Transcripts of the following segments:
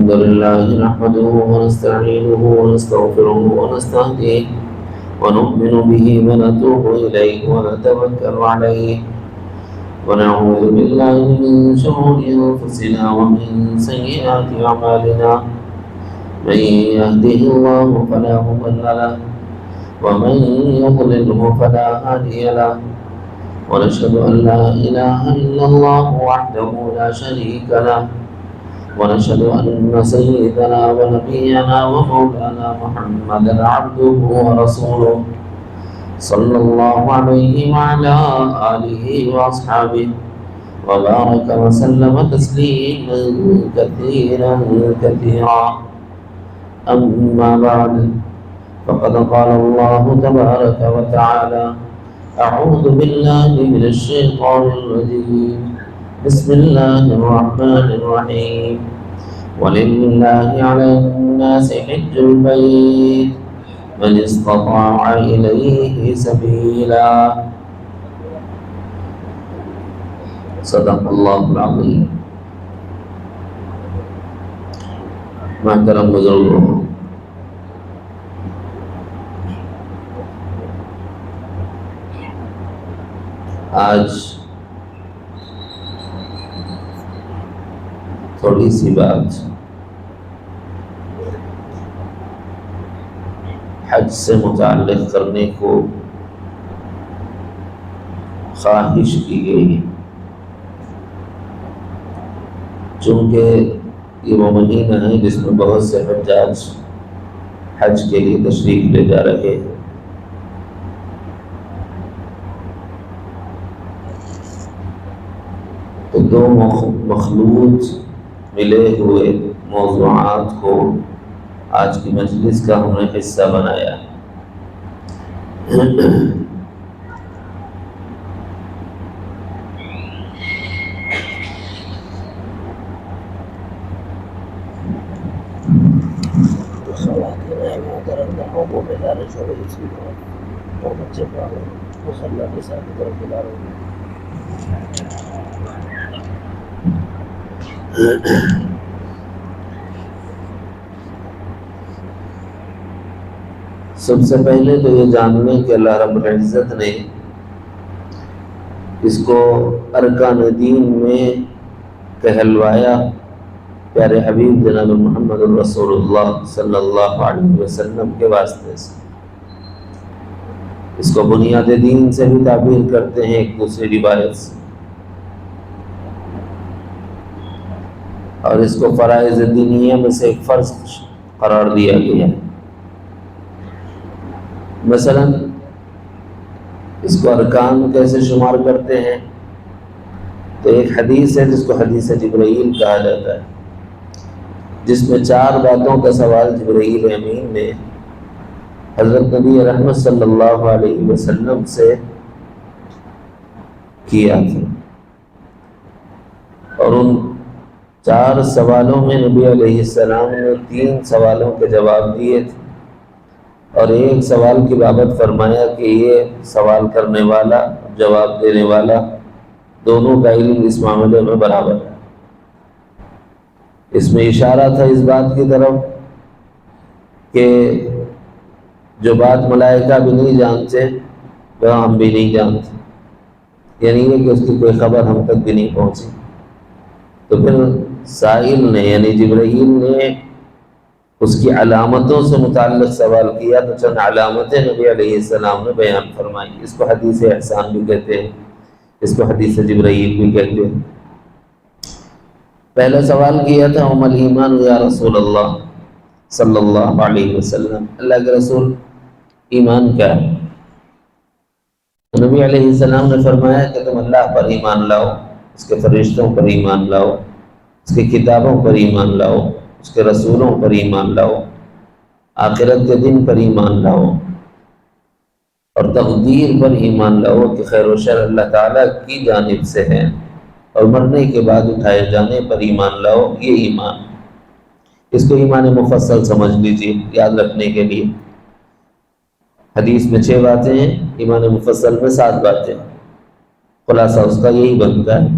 الحمد لله نحمده ونستعينه ونستغفره ونستهديه ونؤمن به ونتوب إليه ونتوكل عليه ونعوذ بالله من شرور أنفسنا ومن سيئات أعمالنا من يهده الله فلا مضل له ومن يضلله فلا هادي له ونشهد أن لا إله إلا الله وحده لا شريك له ونشهد أن سيدنا ونبينا ومولانا محمدا عبده ورسوله صلى الله عليه وعلى آله وأصحابه وبارك وسلم تسليما كثيرا كثيرا. أما بعد فقد قال الله تبارك وتعالى: أعوذ بالله من الشيطان الرجيم، بسم الله الرحمن الرحيم. ولله على الناس حج البيت من استطاع إليه سبيلا. صدق الله العظيم. محترم بزرگوں، آج تھوڑی سی بات حج سے متعلق کرنے کو خواہش کی گئی ہے، چونکہ یہ وہ مہینہ ہے جس میں بہت سے حجاج حج کے لیے تشریف لے جا رہے ہیں۔ تو دو مخلوط ملے ہوئے موضوعات کو آج کی مجلس کا ہم نے حصہ بنایا ہے۔ سب سے پہلے تو یہ جاننے کہ اللہ رب العزت نے اس کو ارکان دین میں کہلوایا پیارے حبیب جناب محمد رسول اللہ صلی اللہ علیہ وسلم کے واسطے سے۔ اس کو بنیاد دین سے بھی تعبیر کرتے ہیں ایک دوسری روایت سے، اور اس کو فرائض دینیہ میں سے ایک فرض قرار دیا گیا ہے۔ مثلا اس کو ارکان کیسے شمار کرتے ہیں؟ تو ایک حدیث ہے جس کو حدیث جبرائیل کہا جاتا ہے، جس میں 4 باتوں کا سوال جبرائیل امین نے حضرت نبی رحمت صلی اللہ علیہ وسلم سے کیا تھا، اور ان 4 سوالوں میں نبی علیہ السلام نے 3 سوالوں کے جواب دیے تھے، اور ایک سوال کی بابت فرمایا کہ یہ سوال کرنے والا جواب دینے والا دونوں کا علم اس معاملے میں برابر ہے۔ اس میں اشارہ تھا اس بات کی طرف کہ جو بات ملائکہ بھی نہیں جانتے وہ ہم بھی نہیں جانتے، یعنی یہ کہ اس کی کوئی خبر ہم تک بھی نہیں پہنچی۔ تو پھر سائل نے یعنی جبرائیل نے اس کی علامتوں سے متعلق سوال کیا، تو چند علامتیں نبی علیہ السلام نے بیان فرمائی۔ اس کو حدیث احسان بھی کہتے ہیں، اس کو حدیث جبرائیل بھی کہتے ہیں۔ پہلا سوال کیا تھا: وما الایمان یا رسول اللہ صلی اللہ علیہ وسلم، اللہ کے رسول ایمان کیا ہے؟ نبی علیہ السلام نے فرمایا کہ تم اللہ پر ایمان لاؤ، اس کے فرشتوں پر ایمان لاؤ، اس کی کتابوں پر ایمان لاؤ، اس کے رسولوں پر ایمان لاؤ، آخرت کے دن پر ایمان لاؤ، اور تقدیر پر ایمان لاؤ کہ خیر و شر اللہ تعالیٰ کی جانب سے ہے، اور مرنے کے بعد اٹھائے جانے پر ایمان لاؤ۔ یہ ایمان، اس کو ایمان مفصل سمجھ لیجیے یاد رکھنے کے لیے۔ حدیث میں 6 باتیں ہیں، ایمان مفصل میں 7 باتیں۔ خلاصہ اس کا یہی بنتا ہے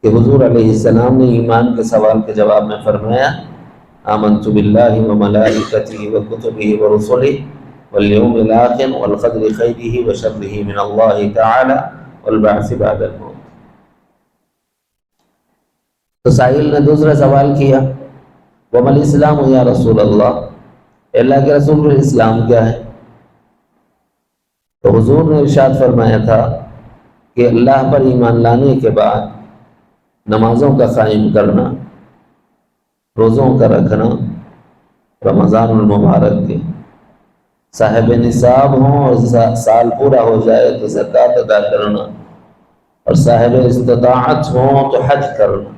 کہ حضور علیہ السلام نے ایمان کے سوال کے جواب میں فرمایا آمنت باللہ وملائکتہ وکتبہ ورسلہ والیوم الآخر والقدر خیرہ وشرہ من اللہ تعالی والبعث بعد الموت۔ تو سائل نے دوسرا سوال کیا، وما الاسلام یا رسول اللہ، اللہ کے رسول اسلام کیا ہے؟ تو حضور نے ارشاد فرمایا تھا کہ اللہ پر ایمان لانے کے بعد نمازوں کا قائم کرنا، روزوں کا رکھنا، رمضان المبارک کے صاحب نصاب ہوں اور سال پورا ہو جائے تو زکوٰۃ ادا کرنا، اور صاحب استطاعت ہوں تو حج کرنا۔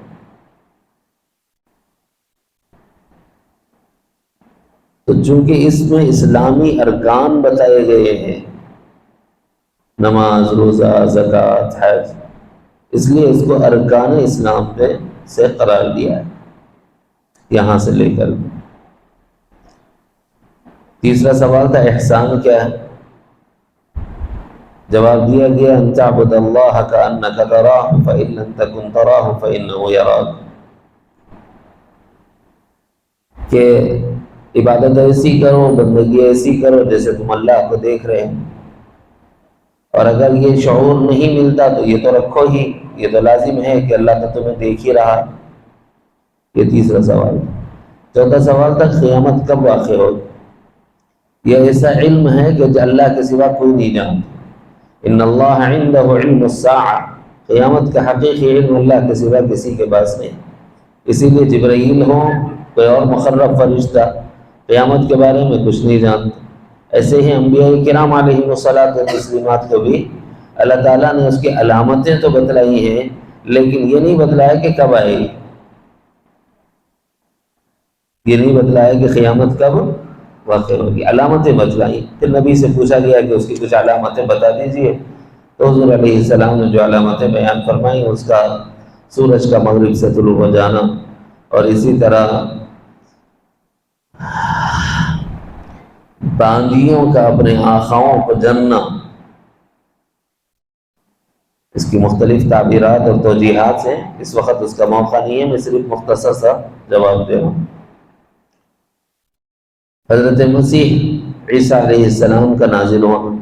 تو چونکہ اس میں اسلامی ارکان بتائے گئے ہیں، نماز، روزہ، زکوٰۃ، حج، اس لیے اس کو ارکان اسلام پہ سے قرار دیا ہے یہاں سے لے کر۔ تیسرا سوال تھا احسان کیا ہے؟ جواب دیا گیا ان تعبد اللہ کأنک تراہ فإن لم تکن تراہ فإنہ یراک، کہ عبادت ایسی کرو، بندگی ایسی کرو جیسے تم اللہ کو دیکھ رہے ہیں، اور اگر یہ شعور نہیں ملتا تو یہ تو رکھو ہی، یہ تو لازم ہے کہ اللہ تو تمہیں دیکھ ہی رہا۔ یہ تیسرا سوال تھا۔ چوتھا سوال تھا قیامت کب واقع ہوگی؟ یہ ایسا علم ہے کہ جو اللہ کے سوا کوئی نہیں جانتا۔ ان اللہ عندہ علم الساعہ، قیامت کا حقیقی علم اللہ کے سوا کسی کے پاس نہیں، اسی لیے جبرائیل ہو کوئی اور مقرب فرشتہ قیامت کے بارے میں کچھ نہیں جانتا۔ ایسے ہی انبیاء کرام علیہ الصلاۃ والتسلیمات کو بھی اللہ تعالیٰ نے اس کی علامتیں تو بتلائی ہیں، لیکن یہ نہیں بتلایا کہ کب آئے گی، یہ نہیں بتلایا کہ قیامت کب واقع ہوگی، علامتیں بتلائی۔ پھر نبی سے پوچھا گیا کہ اس کی کچھ علامتیں بتا دیجئے، تو حضور علیہ السلام نے جو علامتیں بیان فرمائیں اس کا سورج کا مغرب سے طلوع ہو جانا، اور اسی طرح باندیوں کا اپنے آقاؤں کو جننا۔ اس کی مختلف تعبیرات اور توجیحات ہیں، اس وقت اس کا موقع نہیں ہے، میں صرف مختصر سا جواب دے رہا ہوں۔ حضرت مسیح عیسیٰ علیہ السلام کا نازل ہونا،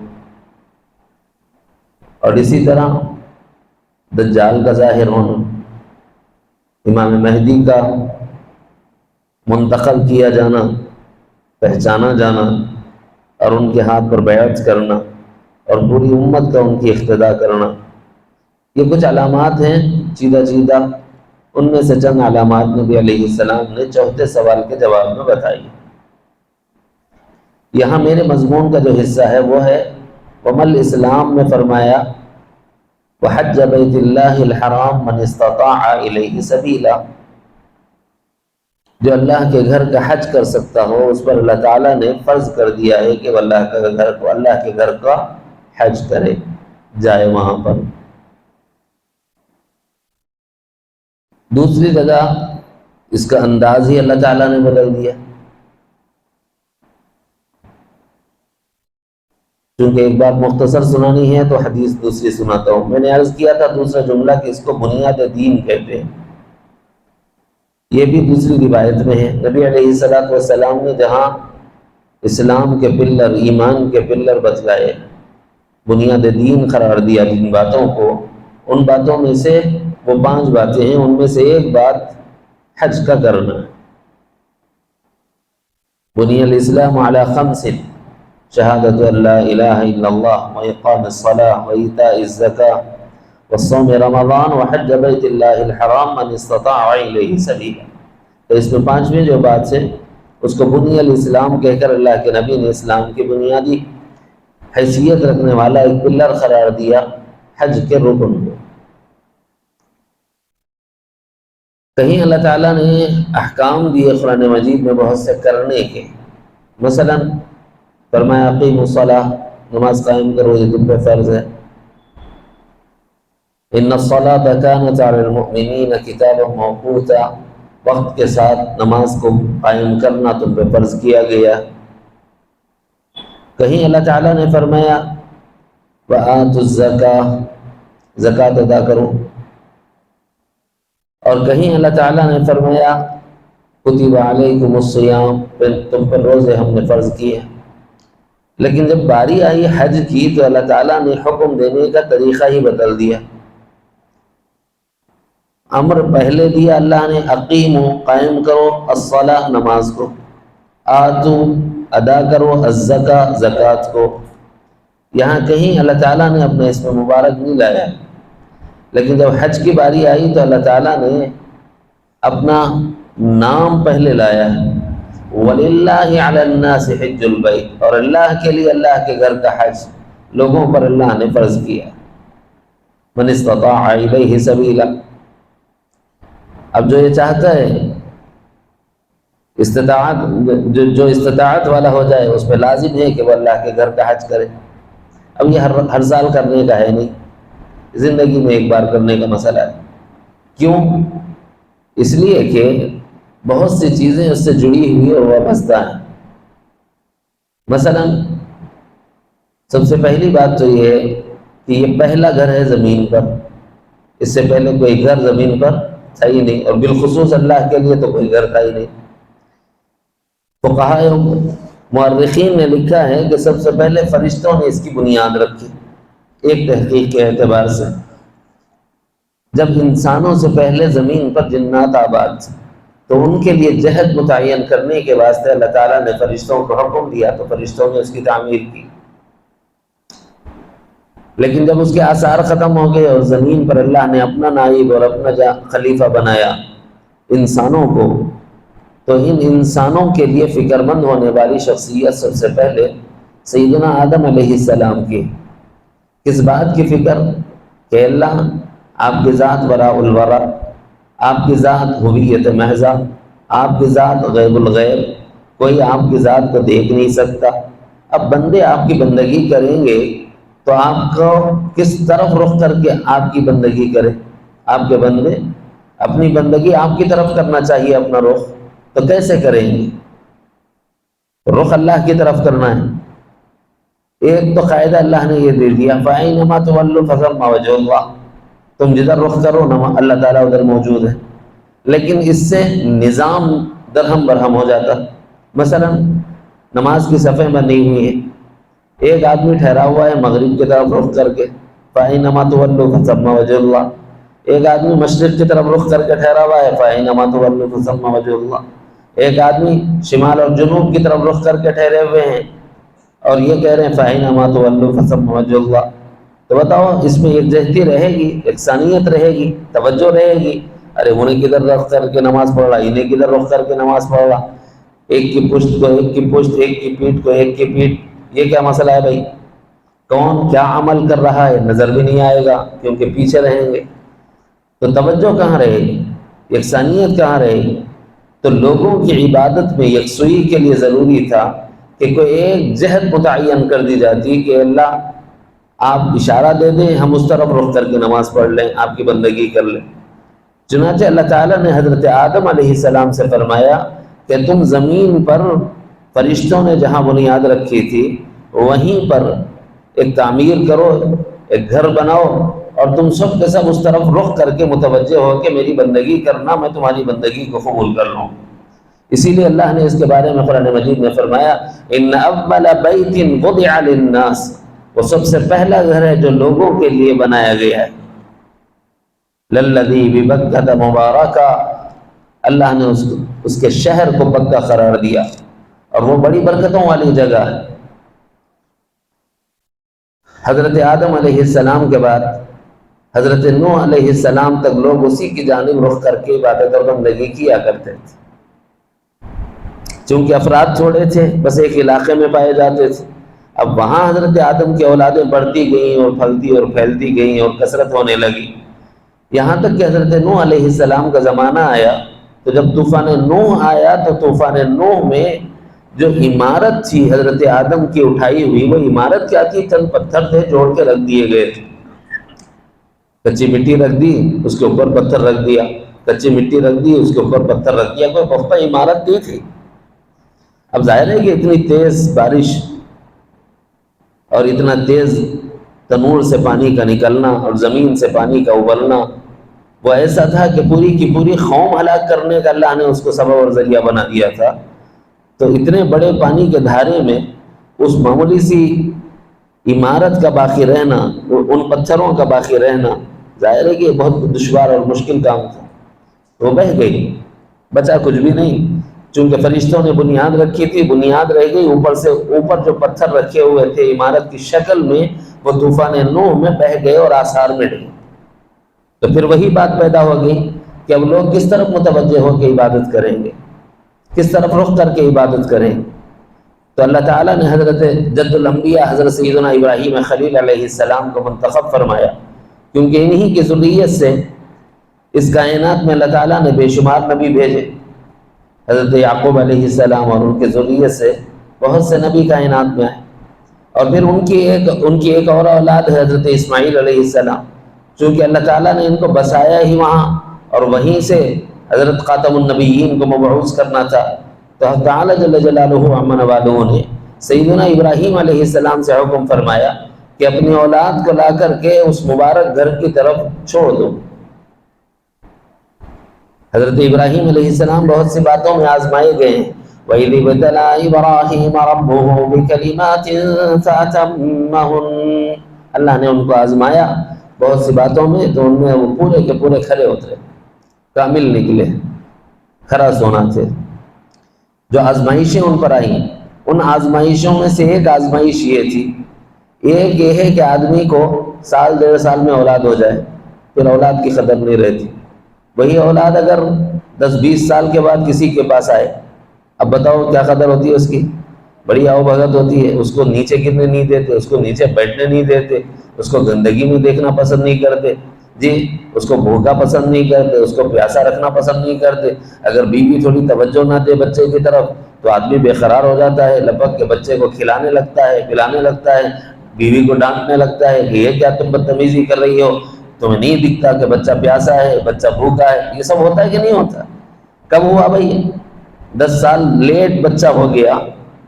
اور اسی طرح دجال کا ظاہر ہونا، امام مہدی کا منتقل کیا جانا، پہچانا جانا، اور ان کے ہاتھ پر بیعت کرنا، اور پوری امت کا ان کی اقتداء کرنا۔ یہ کچھ علامات ہیں چیدہ چیدہ، ان میں سے چند علامات نبی علیہ السلام نے چوتھے سوال کے جواب میں بتائی۔ یہاں میرے مضمون کا جو حصہ ہے وہ ہے وما الاسلام میں فرمایا وحج بیت اللہ الحرام من استطاع الیہ سبیلا، جو اللہ کے گھر کا حج کر سکتا ہو اس پر اللہ تعالیٰ نے فرض کر دیا ہے کہ وہ اللہ کے گھر کا حج کرے، جائے وہاں پر۔ دوسری جگہ اس کا انداز ہی اللہ تعالیٰ نے بدل دیا، کیونکہ ایک بات مختصر سنانی ہے تو حدیث دوسری سناتا ہوں۔ میں نے عرض کیا تھا دوسرا جملہ کہ اس کو بنیاد دین کہتے ہیں، یہ بھی دوسری روایت میں ہے۔ نبی علیہ السلام نے جہاں اسلام کے پلر، ایمان کے پلر بتلائے، بنیاد دین قرار دیا جن باتوں کو، ان باتوں میں سے وہ 5 باتیں ہیں، ان میں سے ایک بات حج کا کرنا ہے۔ بنی الاسلام علی 5: شہادت ان لا الہ الا اللہ واقام الصلاۃ وایتاء الزکاۃ وصوم رمضان وحج بیت اللہ الحرام من استطاع الیہ سبیلا۔ تو اس میں 5ویں جو بات ہے اس کو بنی الاسلام کہہ کر اللہ کے نبی نے اسلام کی بنیادی حیثیت رکھنے والا ایک پلر قرار دیا، حج کے رکن کو۔ کہیں اللہ تعالیٰ نے احکام دیے قرآن مجید میں بہت سے کرنے کے، مثلا فرمایا اقیموا الصلاۃ، نماز قائم کرو، یہ تم پہ فرض ہے۔ ان الصلاۃ کانت علی المؤمنین کتابا موقوتا، وقت کے ساتھ نماز کو قائم کرنا تم پہ فرض کیا گیا۔ کہیں اللہ تعالیٰ نے فرمایا وآتوا الزکاۃ، زکوٰۃ ادا کرو، اور کہیں اللہ تعالیٰ نے فرمایا کتب علیکم الصیام، تم پر روزے ہم نے فرض کیے ہیں۔ لیکن جب باری آئی حج کی تو اللہ تعالیٰ نے حکم دینے کا طریقہ ہی بدل دیا۔ امر پہلے دیا اللہ نے، اقیمو، قائم کرو، الصلاۃ، نماز کو، آتو، ادا کرو، الزکاۃ، زکوٰۃ کو۔ یہاں کہیں اللہ تعالیٰ نے اپنے اسم مبارک نہیں لایا، لیکن جب حج کی باری آئی تو اللہ تعالیٰ نے اپنا نام پہلے لایا ہے۔ وَلِلَّهِ عَلَى النَّاسِ حِجُّ الْبَيْتِ، اور اللہ کے لیے اللہ کے گھر کا حج لوگوں پر اللہ نے فرض کیا، مَنِ اسْتَطَاعَ إِلَيْهِ سَبِيلًا۔ اب جو یہ چاہتا ہے استطاعت، جو استطاعت والا ہو جائے، اس پہ لازم ہے کہ وہ اللہ کے گھر کا حج کرے۔ اب یہ ہر سال کرنے کا ہے نہیں، زندگی میں ایک بار کرنے کا مسئلہ ہے۔ کیوں؟ اس لیے کہ بہت سی چیزیں اس سے جڑی ہوئی اور وابستہ ہیں۔ مثلا سب سے پہلی بات تو یہ ہے کہ یہ پہلا گھر ہے زمین پر، اس سے پہلے کوئی گھر زمین پر تھا ہی نہیں، اور بالخصوص اللہ کے لیے تو کوئی گھر تھا ہی نہیں۔ فقہاء مورخین نے لکھا ہے کہ سب سے پہلے فرشتوں نے اس کی بنیاد رکھی، ایک تحقیق کے اعتبار سے۔ جب انسانوں سے پہلے زمین پر جنات آباد تھے تو ان کے لیے جہد متعین کرنے کے واسطے اللہ تعالیٰ نے فرشتوں کو حکم دیا، تو فرشتوں نے اس کی تعمیر کی۔ لیکن جب اس کے آثار ختم ہو گئے اور زمین پر اللہ نے اپنا نائب اور اپنا خلیفہ بنایا انسانوں کو، تو ان انسانوں کے لیے فکر مند ہونے والی شخصیت سب سے پہلے سیدنا آدم علیہ السلام کی۔ کس بات کی فکر؟ کہ اللہ، آپ کی ذات وراء الورا، آپ کی ذات ہویت محضہ، آپ کی ذات غیب الغیب، کوئی آپ کی ذات کو دیکھ نہیں سکتا۔ اب بندے آپ کی بندگی کریں گے تو آپ کو کس طرف رخ کر کے آپ کی بندگی کریں؟ آپ کے بندے اپنی بندگی آپ کی طرف کرنا چاہیے، اپنا رخ تو کیسے کریں گے؟ رخ اللہ کی طرف کرنا ہے۔ ایک تو قاعدہ اللہ نے یہ دے دیا، فَأَيْنَمَا تُوَلُّوا فَثَمَّ وَجْهُ اللَّهِ، تم جدھر رخ کرو اللہ تعالیٰ ادھر موجود ہے۔ لیکن اس سے نظام درہم برہم ہو جاتا۔ مثلا نماز کی صفیں بنی ہوئی ہیں، ایک آدمی ٹھہرا ہوا ہے مغرب کی طرف رخ کر کے، فَأَيْنَمَا تُوَلُّوا فَثَمَّ وَجْهُ اللَّهِ۔ ایک آدمی مشرق کی طرف رخ کر کے ٹھہرا ہوا ہے، فَأَيْنَمَا تُوَلُّوا فَثَمَّ وَجْهُ اللَّهِ۔ ایک آدمی شمال اور جنوب کی طرف رخ کر کے ٹھہرے ہوئے ہیں اور یہ کہہ رہے ہیں فَأَيْنَمَا تُوَلُّوا فَثَمَّ وَجْهُ اللَّهِ۔ تو بتاؤ اس میں یکجہتی رہے گی، یکسانیت رہے گی، توجہ رہے گی؟ ارے انہیں کدھر رخ کر کے نماز پڑھ رہا، انہیں کدھر رخ کر کے نماز پڑھ رہا، ایک کی پشت کو ایک کی پشت، ایک کی پیٹھ کو ایک کی پیٹھ، یہ کیا مسئلہ ہے بھائی؟ کون کیا عمل کر رہا ہے نظر بھی نہیں آئے گا کیونکہ پیچھے رہیں گے۔ تو توجہ کہاں رہے گی، یکسانیت کہاں رہے گی؟ تو لوگوں کی عبادت میں یکسوئی کے لیے ضروری تھا کہ کوئی ایک جہت متعین کر دی جاتی کہ اللہ آپ اشارہ دے دیں، ہم اس طرف رخ کر کے نماز پڑھ لیں، آپ کی بندگی کر لیں۔ چنانچہ اللہ تعالیٰ نے حضرت آدم علیہ السلام سے فرمایا کہ تم زمین پر فرشتوں نے جہاں بنیاد رکھی تھی وہیں پر ایک تعمیر کرو، ایک گھر بناؤ، اور تم سب کے سب اس طرف رخ کر کے متوجہ ہو کہ میری بندگی کرنا، میں تمہاری بندگی کو قبول کر لوں۔ اسی لیے اللہ نے اس کے بارے میں قرآن مجید میں فرمایا، ان اول بیت وضع للناس، وہ سب سے پہلا گھر ہے جو لوگوں کے لیے بنایا گیا ہے، للذی ببکۃ مبارکہ، اللہ نے اس کے شہر کو پکا قرار دیا، اور وہ بڑی برکتوں والی جگہ ہے۔ حضرت آدم علیہ السلام کے بعد حضرت نوح علیہ السلام تک لوگ اسی کی جانب رخ کر کے عبادت اور بندگی کیا کرتے تھے۔ چونکہ افراد چھوڑے تھے، بس ایک علاقے میں پائے جاتے تھے، اب وہاں حضرت آدم کی اولادیں بڑھتی گئیں اور پھلتی اور پھیلتی گئیں اور کثرت ہونے لگی، یہاں تک کہ حضرت نوح علیہ السلام کا زمانہ آیا۔ تو جب طوفان نوح آیا تو طوفان نوح میں جو عمارت تھی حضرت آدم کی اٹھائی ہوئی، وہ عمارت کیا تھی؟ چند پتھر تھے جوڑ کے رکھ دیے گئے تھے، کچی مٹی رکھ دی، اس کے اوپر پتھر رکھ دیا، کچی مٹی رکھ دی، اس کے اوپر پتھر رکھ دیا، کوئی پختہ عمارت نہیں تھی۔ اب ظاہر ہے کہ اتنی تیز بارش اور اتنا تیز تنور سے پانی کا نکلنا اور زمین سے پانی کا ابلنا، وہ ایسا تھا کہ پوری کی پوری قوم ہلاک کرنے کا اللہ نے اس کو سبب اور ذریعہ بنا دیا تھا۔ تو اتنے بڑے پانی کے دھارے میں اس معمولی سی عمارت کا باقی رہنا، ان پتھروں کا باقی رہنا، ظاہر ہے کہ یہ بہت دشوار اور مشکل کام تھا۔ وہ بہہ گئی، بچا کچھ بھی نہیں، چونکہ فرشتوں نے بنیاد رکھی تھی، بنیاد رہ گئی، اوپر سے اوپر جو پتھر رکھے ہوئے تھے عمارت کی شکل میں وہ طوفان نوح میں بہہ گئے اور آثار مٹ گئے۔ تو پھر وہی بات پیدا ہو گئی کہ اب لوگ کس طرف متوجہ ہو کے عبادت کریں گے، کس طرف رخ کر کے عبادت کریں۔ تو اللہ تعالیٰ نے حضرت جد الانبیاء حضرت سیدنا ابراہیم خلیل علیہ السلام کو منتخب فرمایا، کیونکہ انہی کی ذریت سے اس کائنات میں اللہ تعالیٰ نے بے شمار نبی بھیجے۔ حضرت یعقوب علیہ السلام اور ان کے ذریت سے بہت سے نبی کائنات میں آئے، اور پھر ان کی ایک اور اولاد ہے حضرت اسماعیل علیہ السلام، چونکہ اللہ تعالیٰ نے ان کو بسایا ہی وہاں اور وہیں سے حضرت خاتم النبیین کو مبعوث کرنا تھا، تو اللہ تعالیٰ جل جلالہ عمن والوں نے سیدنا ابراہیم علیہ السلام سے حکم فرمایا کہ اپنی اولاد کو لا کر کے اس مبارک گھر کی طرف چھوڑ دو۔ حضرت ابراہیم علیہ السلام بہت سی باتوں میں آزمائے گئے ہیں۔ وَإِذِ ابْتَلَىٰ إِبْرَاهِيمَ رَبُّهُ بِكَلِمَاتٍ فَأَتَمَّهُنَّ، اللہ نے ان کو آزمایا بہت سی باتوں میں، تو ان میں وہ پورے کے پورے کھرے اترے، کامل نکلے، کھرا سونا تھے۔ جو آزمائشیں ان پر آئیں، ان آزمائشوں میں سے ایک آزمائش یہ تھی، ایک یہ ہے کہ آدمی کو سال 1.5 سال میں اولاد ہو جائے، پھر اولاد کی قدر نہیں رہتی۔ وہی اولاد اگر 10-20 سال کے بعد کسی کے پاس آئے، اب بتاؤ کیا قدر ہوتی ہے اس کی؟ بڑی آؤ بھگت ہوتی ہے، اس کو نیچے گرنے نہیں دیتے، اس کو نیچے بیٹھنے نہیں دیتے، اس کو گندگی میں دیکھنا پسند نہیں کرتے، جی اس کو بھوکا پسند نہیں کرتے، اس کو پیاسا رکھنا پسند نہیں کرتے۔ اگر بیوی تھوڑی توجہ نہ دے بچے کی طرف تو آدمی بے قرار ہو جاتا ہے، لپک کے بچے کو کھلانے لگتا ہے، پلانے لگتا ہے، بیوی کو ڈانٹنے لگتا ہے کہ یہ کیا تم بدتمیزی کر رہی ہو، تمہیں نہیں دکھتا کہ بچہ پیاسا ہے، بچہ بھوکا ہے؟ یہ سب ہوتا ہے کہ نہیں ہوتا؟ کب ہوا بھائی؟ 10 سال لیٹ بچہ ہو گیا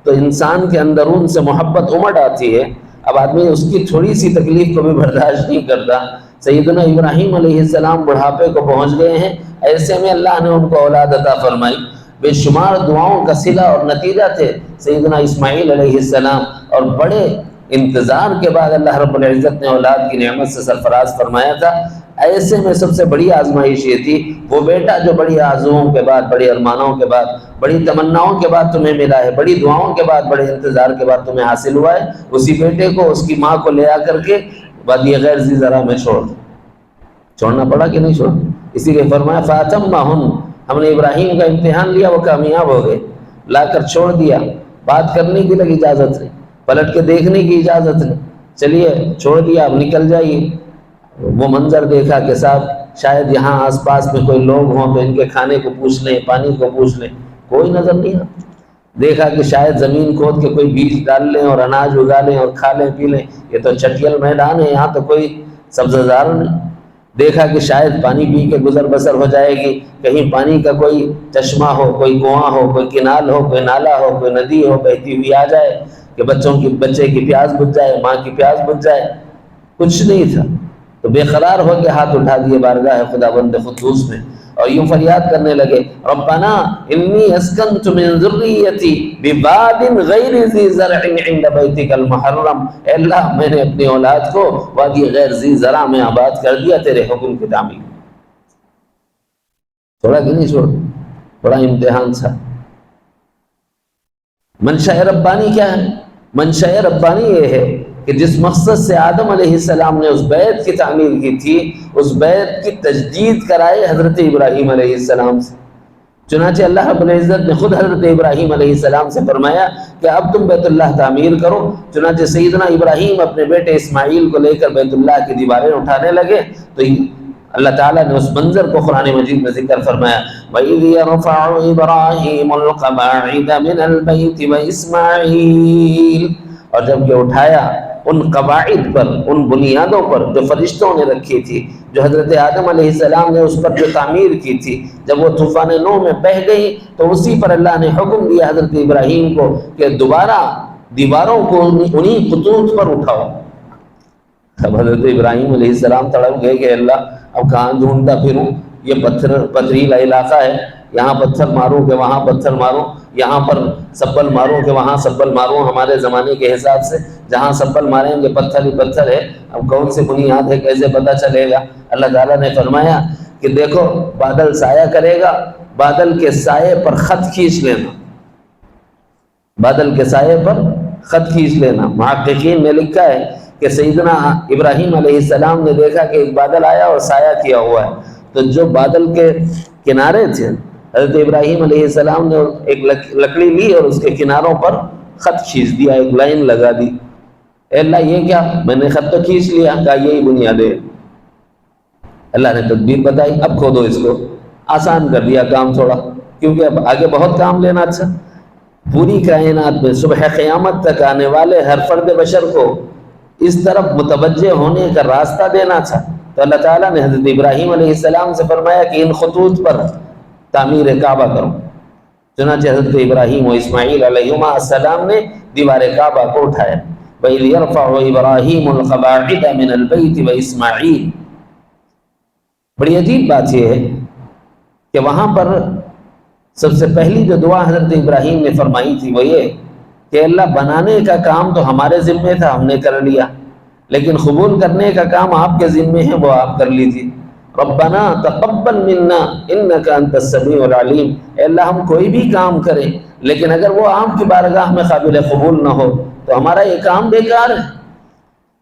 تو انسان کے اندرون سے محبت امڑ آتی ہے، اب آدمی اس کی تھوڑی سی تکلیف کو بھی برداشت نہیں کرتا۔ سیدنا ابراہیم علیہ السلام بڑھاپے کو پہنچ گئے ہیں، ایسے میں اللہ نے ان کو اولاد عطا فرمائی۔ بے شمار دعاؤں کا صلہ اور نتیجہ تھے سیدنا اسماعیل علیہ السلام، اور بڑے انتظار کے بعد اللہ رب العزت نے اولاد کی نعمت سے سرفراز فرمایا تھا۔ ایسے میں سب سے بڑی آزمائش یہ تھی، وہ بیٹا جو بڑی آرزوؤں کے بعد، بڑی ارمانوں کے بعد، بڑی تمناؤں کے بعد تمہیں ملا ہے، بڑی دعاؤں کے بعد، بڑے انتظار کے بعد تمہیں حاصل ہوا ہے، اسی بیٹے کو اس کی ماں کو لے آ کر کے وادی غیر ذی زرع میں چھوڑنا پڑا کہ نہیں چھوڑا؟ اسی لیے فرمایا فَأَتَمَّهُنَّ، ہم نے ابراہیم کا امتحان لیا، وہ کامیاب ہو گئے، لا کر چھوڑ دیا، بات کرنے کی لگ اجازت نہیں، پلٹ کے دیکھنے کی اجازت نہیں، چلیے چھوڑ دیا، اب نکل جائیے۔ وہ منظر دیکھا کہ صاحب شاید یہاں آس پاس میں کوئی لوگ ہوں تو ان کے کھانے کو پوچھ لیں، پانی کو پوچھ لیں، کوئی نظر نہیں آتا۔ دیکھا کہ شاید زمین کھود کے کوئی بیج ڈال لیں اور اناج اگا لیں اور کھا لیں پی لیں، یہ تو چٹیل میدان ہے، یہاں تو کوئی سبززار نہیں۔ دیکھا کہ شاید پانی پی کے گزر بسر ہو جائے گی، کہیں پانی کا کوئی چشمہ ہو، کوئی کنواں ہو، کوئی کنال ہو، کوئی نالا ہو، کوئی ندی ہو بہتی ہوئی آ جائے کہ بچے کی پیاس بجھ جائے، ماں کی پیاس بجھ جائے، کچھ نہیں تھا۔ تو بے قرار ہو کے ہاتھ اٹھا دیے بارگاہ خداوند قدوس میں، اور یوں فریاد کرنے لگے ربنا انی اسکنت من ذریتی بواد غیر ذی زرع عند بیتک المحرم، اے اللہ میں نے اپنی اولاد کو وادی غیر ذی زرع میں آباد کر دیا تیرے حکم کی تعمیل۔ تھوڑا کہ نہیں چھوڑ، بڑا امتحان تھا۔ منشأ ربانی کیا ہے؟ منشأ ربانی یہ ہے کہ جس مقصد سے آدم علیہ السلام نے اس بیت کی تعمیر کی تھی، اس بیت کی تجدید کرائے حضرت ابراہیم علیہ السلام سے۔ چنانچہ اللہ رب العزت نے خود حضرت ابراہیم علیہ السلام سے فرمایا کہ اب تم بیت اللہ تعمیر کرو۔ چنانچہ سیدنا ابراہیم اپنے بیٹے اسماعیل کو لے کر بیت اللہ کی دیواریں اٹھانے لگے، تو اللہ تعالیٰ نے اس منظر کو قرآن مجید میں ذکر فرمایا وَإِذْ يَرْفَعُ إِبْرَاهِيمُ الْقَوَاعِدَ مِنَ الْبَيْتِ وَإِسْمَاعِيلُ، اور جب کہ اٹھایا ان قواعد پر، ان بنیادوں پر جو فرشتوں نے رکھی تھی، جو حضرت آدم علیہ السلام نے اس پر جو تعمیر کی تھی، جب وہ طوفان نوح میں بہہ گئی تو اسی پر اللہ نے حکم دیا حضرت ابراہیم کو کہ دوبارہ دیواروں کو انہی خطوط پر اٹھاؤ۔ اب حضرت ابراہیم علیہ السلام تڑپ گئے کہ اللہ اب کہاں ڈھونڈتا پھروں، یہ پتھریلا علاقہ ہے، یہاں پتھر ماروں کہ وہاں پتھر ماروں، یہاں پر سبل ماروں کہ وہاں سبل ماروں، ہمارے زمانے کے حساب سے جہاں سبل ماریں گے پتھر ہی پتھر ہے، اب کون سی بنیاد ہے کیسے پتہ چلے گا؟ اللہ تعالیٰ نے فرمایا کہ دیکھو بادل سایہ کرے گا، بادل کے سائے پر خط کھینچ لینا، بادل کے سائے پر خط کھینچ لینا۔ محققین نے لکھا ہے کہ سیدنا ابراہیم علیہ السلام نے دیکھا کہ ایک بادل آیا اور سایہ کیا ہوا ہے، تو جو بادل کے کنارے تھے حضرت ابراہیم علیہ السلام نے ایک لکڑی لی اور اس کے کناروں پر خط کھینچ دیا، ایک لائن لگا دی۔ اے اللہ یہ کیا؟ میں نے خط تو کھینچ لیا، کہا یہی بنیاد ہے۔ اللہ نے تدبیر بتائی، اب کھودو اس کو، آسان کر دیا کام تھوڑا، کیونکہ اب آگے بہت کام لینا تھا۔ پوری کائنات میں صبح قیامت تک آنے والے ہر فرد بشر کو اس طرف متوجہ ہونے کا راستہ دینا تھا، تو اللہ تعالیٰ نے حضرت ابراہیم علیہ السلام سے فرمایا کہ ان خطوط پر تعمیر کعبہ کرو۔ چنانچہ حضرت ابراہیم و اسماعیل علیہما السلام نے دیوار کعبہ کو اٹھایا۔ وَإِذْ يَرْفَعُ إِبْرَاهِيمُ الْقَوَاعِدَ مِنَ الْبَيْتِ وَإِسْمَاعِيلُ۔ بڑی عجیب بات یہ ہے کہ وہاں پر سب سے پہلی جو دعا حضرت ابراہیم نے فرمائی تھی وہ یہ کہ اللہ بنانے کا کام تو ہمارے ذمے تھا، ہم نے کر لیا، لیکن قبول کرنے کا کام آپ کے ذمے ہے، وہ آپ کر لیجیے۔ ربنا تقبل منا انک انت السمیع العلیم۔ اے اللہ ہم کوئی بھی کام کریں لیکن اگر وہ آپ کی بارگاہ میں قابل قبول نہ ہو تو ہمارا یہ کام بیکار ہے۔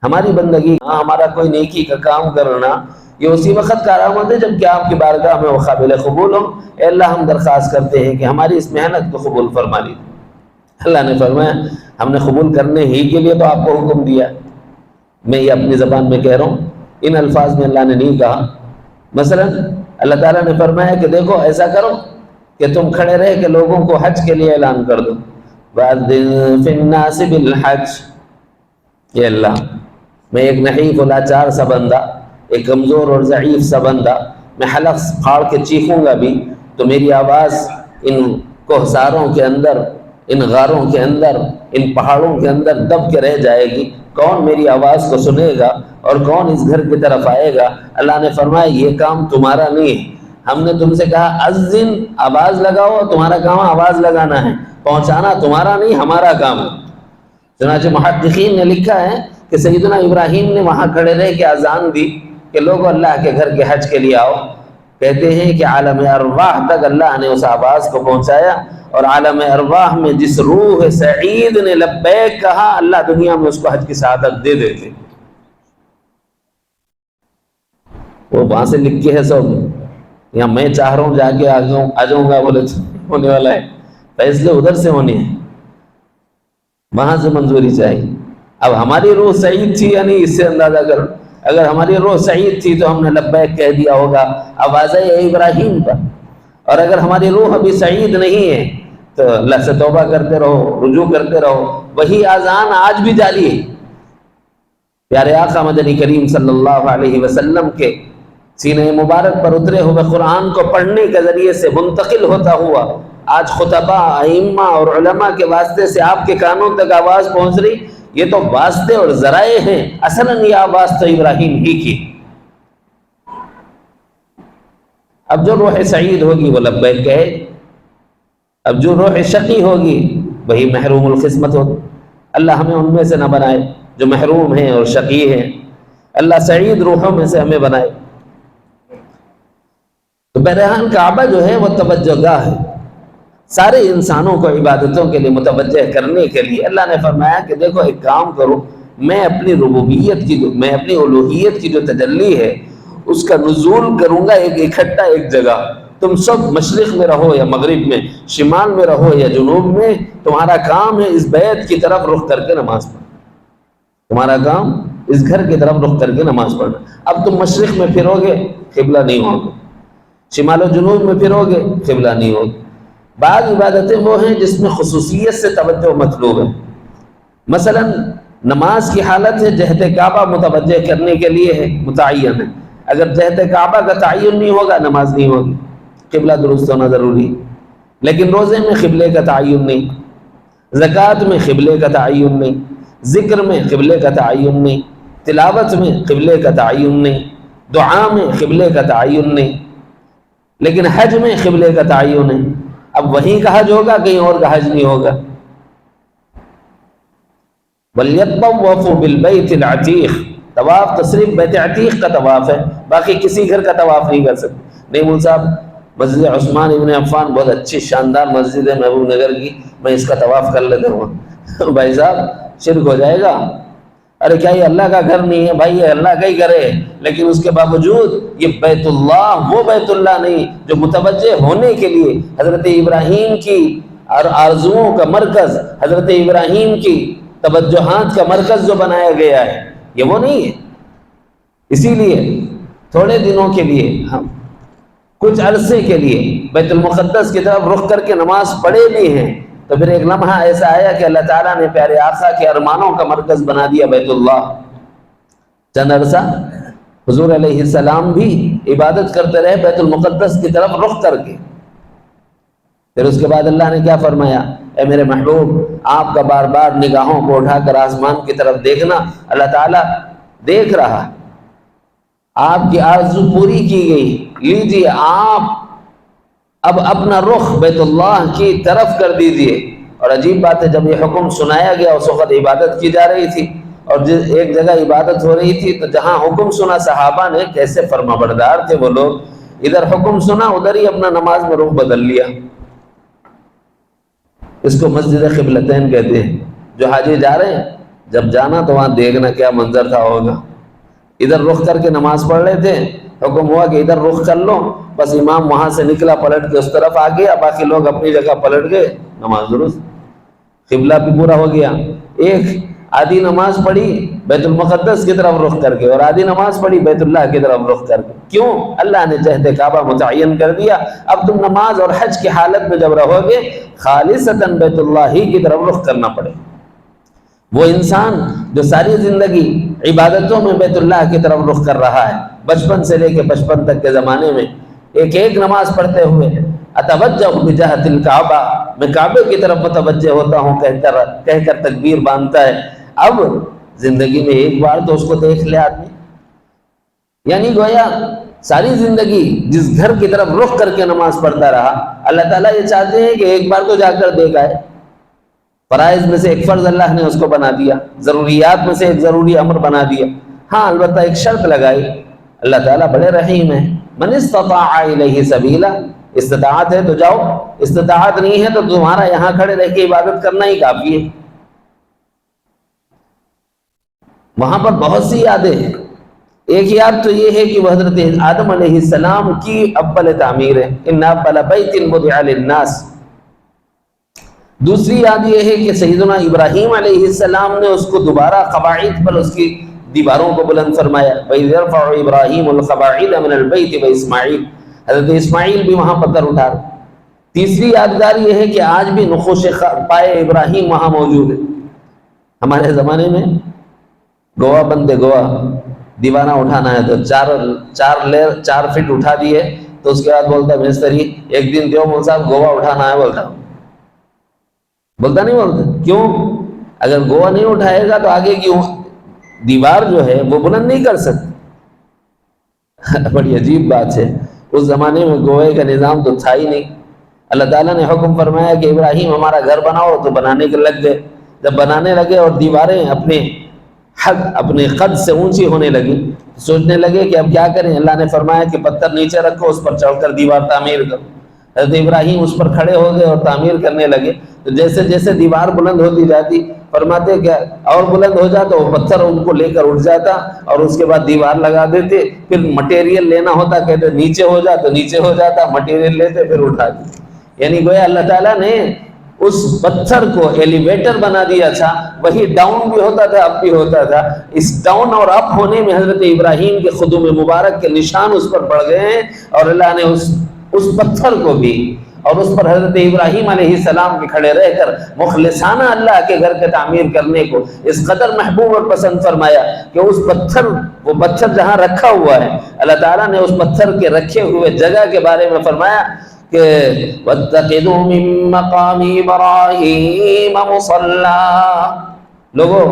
ہماری بندگی، ہمارا کوئی نیکی کا کام کرنا یہ اسی وقت کارآمد ہے جب کہ آپ کی بارگاہ میں وہ قابل قبول ہو۔ اے اللہ ہم درخواست کرتے ہیں کہ ہماری اس محنت کو قبول فرما لیجیے۔ اللہ نے فرمایا ہم نے قبول کرنے ہی کے لیے تو آپ کو حکم دیا۔ میں یہ اپنی زبان میں کہہ رہا ہوں، ان الفاظ میں اللہ نے نہیں کہا۔ مثلا اللہ تعالیٰ نے فرمایا کہ دیکھو ایسا کرو کہ تم کھڑے رہے کہ لوگوں کو حج کے لیے اعلان کر دو، وَأَذِّن فِي النَّاسِ بِالْحَجِّ۔ اے اللہ میں ایک نحیف و لاچار سا بندہ، ایک کمزور اور ضعیف سا بندہ، میں حلق پھاڑ کے چیخوں گا بھی تو میری آواز ان کوہساروں کے اندر، ان غاروں کے اندر، ان پہاڑوں کے اندر دب کے رہ جائے گی۔ کون میری آواز کو سنے گا اور کون اس گھر کی طرف آئے گا؟ اللہ نے فرمایا یہ کام تمہارا نہیں ہے، ہم نے تم سے کہا اذن، آواز لگاؤ، تمہارا کام آواز لگانا ہے، پہنچانا تمہارا نہیں ہمارا کام ہے۔ چنانچہ محققین نے لکھا ہے کہ سیدنا ابراہیم نے وہاں کھڑے رہ کے اذان دی کہ لوگوں اللہ کے گھر کے حج کے لیے آؤ۔ کہتے ہیں کہ عالم ارواح تک اللہ نے اس آواز کو پہنچایا، اور عالم ارواح میں جس روح سعید نے لبیک کہا اللہ دنیا میں اس کو حج کی سعادت دے دیتے۔ وہ وہاں سے لکھ کے ہے سب، یا میں چاہ رہا ہوں جا کے آ جاؤں گا، بولے ہونے والا ہے، فیصلے ادھر سے ہونے ہیں، وہاں سے منظوری چاہیے۔ اب ہماری روح سعید تھی یا نہیں اس سے اندازہ کرو، اگر ہماری روح سعید تھی تو ہم نے لبیک کہہ دیا ہوگا آواز ابراہیم پر، اور اگر ہماری روح ابھی سعید نہیں ہے تو اللہ سے توبہ کرتے رہو، رجوع کرتے رہو۔ وہی اذان آج بھی جاری ہے۔ پیارے آقا مدنی کریم صلی اللہ علیہ وسلم کے سینہ مبارک پر اترے ہوئے قرآن کو پڑھنے کے ذریعے سے منتقل ہوتا ہوا آج خطباء، ائمہ اور علماء کے واسطے سے آپ کے کانوں تک آواز پہنچ رہی، یہ تو واسطے اور ذرائع ہیں، اصلاً یہ آواز تو ابراہیم ہی کی۔ اب جو روح سعید ہوگی وہ لبیک کہے، اب جو روح شقی ہوگی وہی محروم القسمت ہوگی۔ اللہ ہمیں ان میں سے نہ بنائے جو محروم ہیں اور شقی ہیں، اللہ سعید روحوں میں سے ہمیں بنائے۔ تو بہرحال کعبہ جو ہے وہ توجہ گاہ ہے، سارے انسانوں کو عبادتوں کے لیے متوجہ کرنے کے لیے۔ اللہ نے فرمایا کہ دیکھو ایک کام کرو، میں اپنی ربوبیت کی، میں اپنی الوہیت کی جو تجلی ہے اس کا نزول کروں گا ایک اکٹھا ایک جگہ۔ تم سب مشرق میں رہو یا مغرب میں، شمال میں رہو یا جنوب میں، تمہارا کام ہے اس بیت کی طرف رخ کر کے نماز پڑھنا، تمہارا کام اس گھر کی طرف رخ کر کے نماز پڑھنا۔ اب تم مشرق میں پھرو گے قبلہ نہیں ہوگے، شمال و جنوب میں پھرو گے قبلہ نہیں ہوگے۔ بعض عبادتیں وہ ہیں جس میں خصوصیت سے توجہ مطلوب ہے، مثلا نماز کی حالت ہے جہت کعبہ متوجہ کرنے کے لیے ہے، متعین ہے، اگر جہت کعبہ کا تعین نہیں ہوگا نماز نہیں ہوگی، قبلہ درست ہونا ضروری ہے۔ لیکن روزے میں قبلے کا تعین نہیں، زکوٰۃ میں قبلے کا تعین نہیں، ذکر میں قبلے کا تعین نہیں، تلاوت میں قبلے کا تعین نہیں، دعا میں قبلے کا تعین نہیں، لیکن حج میں قبلے کا تعین ہے۔ اب وہیں کا حج ہوگا، کہیں اور کا حج نہیں ہوگا۔ وَلْيَطَّوَّفُوا بِالْبَيْتِ الْعَتِيقِ، طواف تو صرف بیت عتیق کا طواف ہے، باقی کسی گھر کا طواف نہیں کر سکتے۔ نہیں مول صاحب، مسجد عثمان ابن عفان بہت اچھی شاندار مسجد ہے محبوب نگر کی، میں اس کا طواف کر لیتا ہوں۔ بھائی صاحب شرک ہو جائے گا۔ ارے کیا یہ اللہ کا گھر نہیں ہے؟ بھائی یہ اللہ کا ہی گھر ہے، لیکن اس کے باوجود یہ بیت اللہ وہ بیت اللہ نہیں جو متوجہ ہونے کے لیے حضرت ابراہیم کی اور آرزوؤں کا مرکز، حضرت ابراہیم کی توجہات کا مرکز جو بنایا گیا ہے، یہ وہ نہیں ہے۔ اسی لیے تھوڑے دنوں کے لیے ہم کچھ عرصے کے لیے بیت المقدس کی طرف رخ کر کے نماز پڑھے بھی ہیں، تو پھر ایک لمحہ ایسا آیا کہ اللہ تعالیٰ نے پیارے آقا کے ارمانوں کا مرکز بنا دیا بیت اللہ۔ چند عرصہ حضور علیہ السلام بھی عبادت کرتے رہے بیت المقدس کی طرف رخ کر کے۔ پھر اس کے بعد اللہ نے کیا فرمایا؟ اے میرے محبوب، آپ کا بار بار نگاہوں کو اٹھا کر آسمان کی طرف دیکھنا، اللہ تعالیٰ دیکھ رہا، آپ کی آرزو پوری کی گئی، لیجیے آپ اب اپنا رخ بیت اللہ کی طرف کر دیجئے۔ اور عجیب بات ہے، جب یہ حکم سنایا گیا اس وقت عبادت کی جا رہی تھی، اور جس ایک جگہ عبادت ہو رہی تھی، تو جہاں حکم سنا صحابہ نے، کیسے فرما بردار تھے وہ لوگ، ادھر حکم سنا ادھر ہی اپنا نماز میں رخ بدل لیا۔ اس کو مسجد قبلتین کہتے ہیں۔ جو حاجی جا رہے ہیں، جب جانا تو وہاں دیکھنا کیا منظر تھا ہوگا۔ ادھر رخ کر کے نماز پڑھ رہے تھے، حکم ہوا کہ ادھر رخ کر لو، بس امام وہاں سے نکلا پلٹ کے اس طرف آ گیا، باقی لوگ اپنی جگہ پلٹ گئے، نماز درست، قبلہ بھی پورا ہو گیا۔ ایک آدھی نماز پڑھی بیت المقدس کی طرف رخ کر کے، اور آدھی نماز پڑھی بیت اللہ کی طرف رخ کر کے۔ کیوں؟ اللہ نے جہد کعبہ متعین کر دیا، اب تم نماز اور حج کی حالت میں جب رہو گے خالصتاً بیت اللہ ہی کی طرف رخ کرنا پڑے۔ وہ انسان جو ساری زندگی عبادتوں میں بیت اللہ کی طرف رخ کر رہا ہے، بچپن سے لے کے بچپن تک کے زمانے میں ایک ایک نماز پڑھتے ہوئے اتوجہ بجہت الکعبہ، میں کعبے کی طرف متوجہ ہوتا ہوں کہہ کر تکبیر باندھتا ہے، اب زندگی میں ایک بار تو اس کو دیکھ لے آدمی، یعنی گویا ساری زندگی جس گھر کی طرف رخ کر کے نماز پڑھتا رہا، اللہ تعالیٰ یہ چاہتے ہیں کہ ایک بار تو جا کر دیکھ آئے۔ فرائض میں سے ایک فرض اللہ نے اس کو بنا دیا، ضروریات میں سے ایک ضروری امر بنا دیا۔ ہاں البتہ ایک شرط لگائی، اللہ تعالیٰ بڑے رحیم ہیں، من استطاع الیہ سبیلا، استطاعت ہے تو جاؤ، استطاعت نہیں ہے تو تمہارا یہاں کھڑے رہ کے عبادت کرنا ہی کافی ہے۔ وہاں پر بہت سی یادیں ہیں، ایک یاد تو یہ ہے کہ وہ حضرت آدم علیہ السلام کی اول تعمیر ہے، ان اول بیت وضع للناس۔ دوسری یاد یہ ہے کہ سیدنا ابراہیم علیہ السلام نے اس کو دوبارہ قواعد پر اس کی دیواروں کو بلند فرمایا، وَإِذْ يَرْفَعُ إِبْرَاهِيمُ الْقَوَاعِدَ مِنَ الْبَيْتِ وَإِسْمَاعِيلُ، حضرت اسماعیل بھی وہاں پتھر اٹھا رہے۔ تیسری یادگار یہ ہے کہ آج بھی نقوش پائے ابراہیم وہاں موجود ہے۔ ہمارے زمانے میں گوا بندے گوا دیوانہ اٹھانا ہے تو چار فٹ اٹھا دیے تو اس کے بعد بولتا مستری ایک دن دیو مول صاحب گوا اٹھانا ہے، بولتا نہیں بولتا کیوں؟ اگر گوا نہیں اٹھائے گا تو آگے کی دیوار جو ہے وہ بلند نہیں کر سکتی۔ بڑی عجیب بات ہے، اس زمانے میں گوئے کا نظام تو تھا ہی نہیں۔ اللہ تعالیٰ نے حکم فرمایا کہ ابراہیم ہمارا گھر بناؤ، تو بنانے کے لگ گئے۔ جب بنانے لگے اور دیواریں اپنے قد سے اونچی ہونے لگی، سوچنے لگے کہ اب کیا کریں۔ اللہ نے فرمایا کہ پتھر نیچے رکھو، اس پر چڑھ کر دیوار تعمیر کرو۔ حضرت ابراہیم اس پر کھڑے ہو گئے اور تعمیر کرنے لگے، تو جیسے جیسے دیوار بلند ہوتی جاتی، فرماتے کیا اور بلند ہو جاتا وہ پتھر ان کو لے کر اٹھ جاتا اور اس کے بعد دیوار لگا دیتے۔ پھر مٹیریل لینا ہوتا، کہتے نیچے ہو جا تو نیچے ہو جاتا، مٹیریل لیتے پھر اٹھا دیتے۔ یعنی گویا اللہ تعالیٰ نے اس پتھر کو ایلیویٹر بنا دیا تھا، وہی ڈاؤن بھی ہوتا تھا اپ بھی ہوتا تھا۔ اس ڈاؤن اور اپ ہونے میں حضرت ابراہیم کے قدم مبارک کے نشان اس پر پڑ گئے ہیں، اور اللہ نے اس پتھر کو بھی اور اس پر حضرت ابراہیم علیہ السلام کے کھڑے رہ کر مخلصانہ اللہ کے گھر کے تعمیر کرنے کو اس قدر محبوب اور پسند فرمایا کہ وہ پتھر جہاں رکھا ہوا ہے، اللہ تعالیٰ نے اس پتھر کے رکھے ہوئے جگہ کے بارے میں فرمایا کہ وَاتَّخِذُوا مِن مَّقَامِ إِبْرَاهِيمَ مُصَلًّى، لوگوں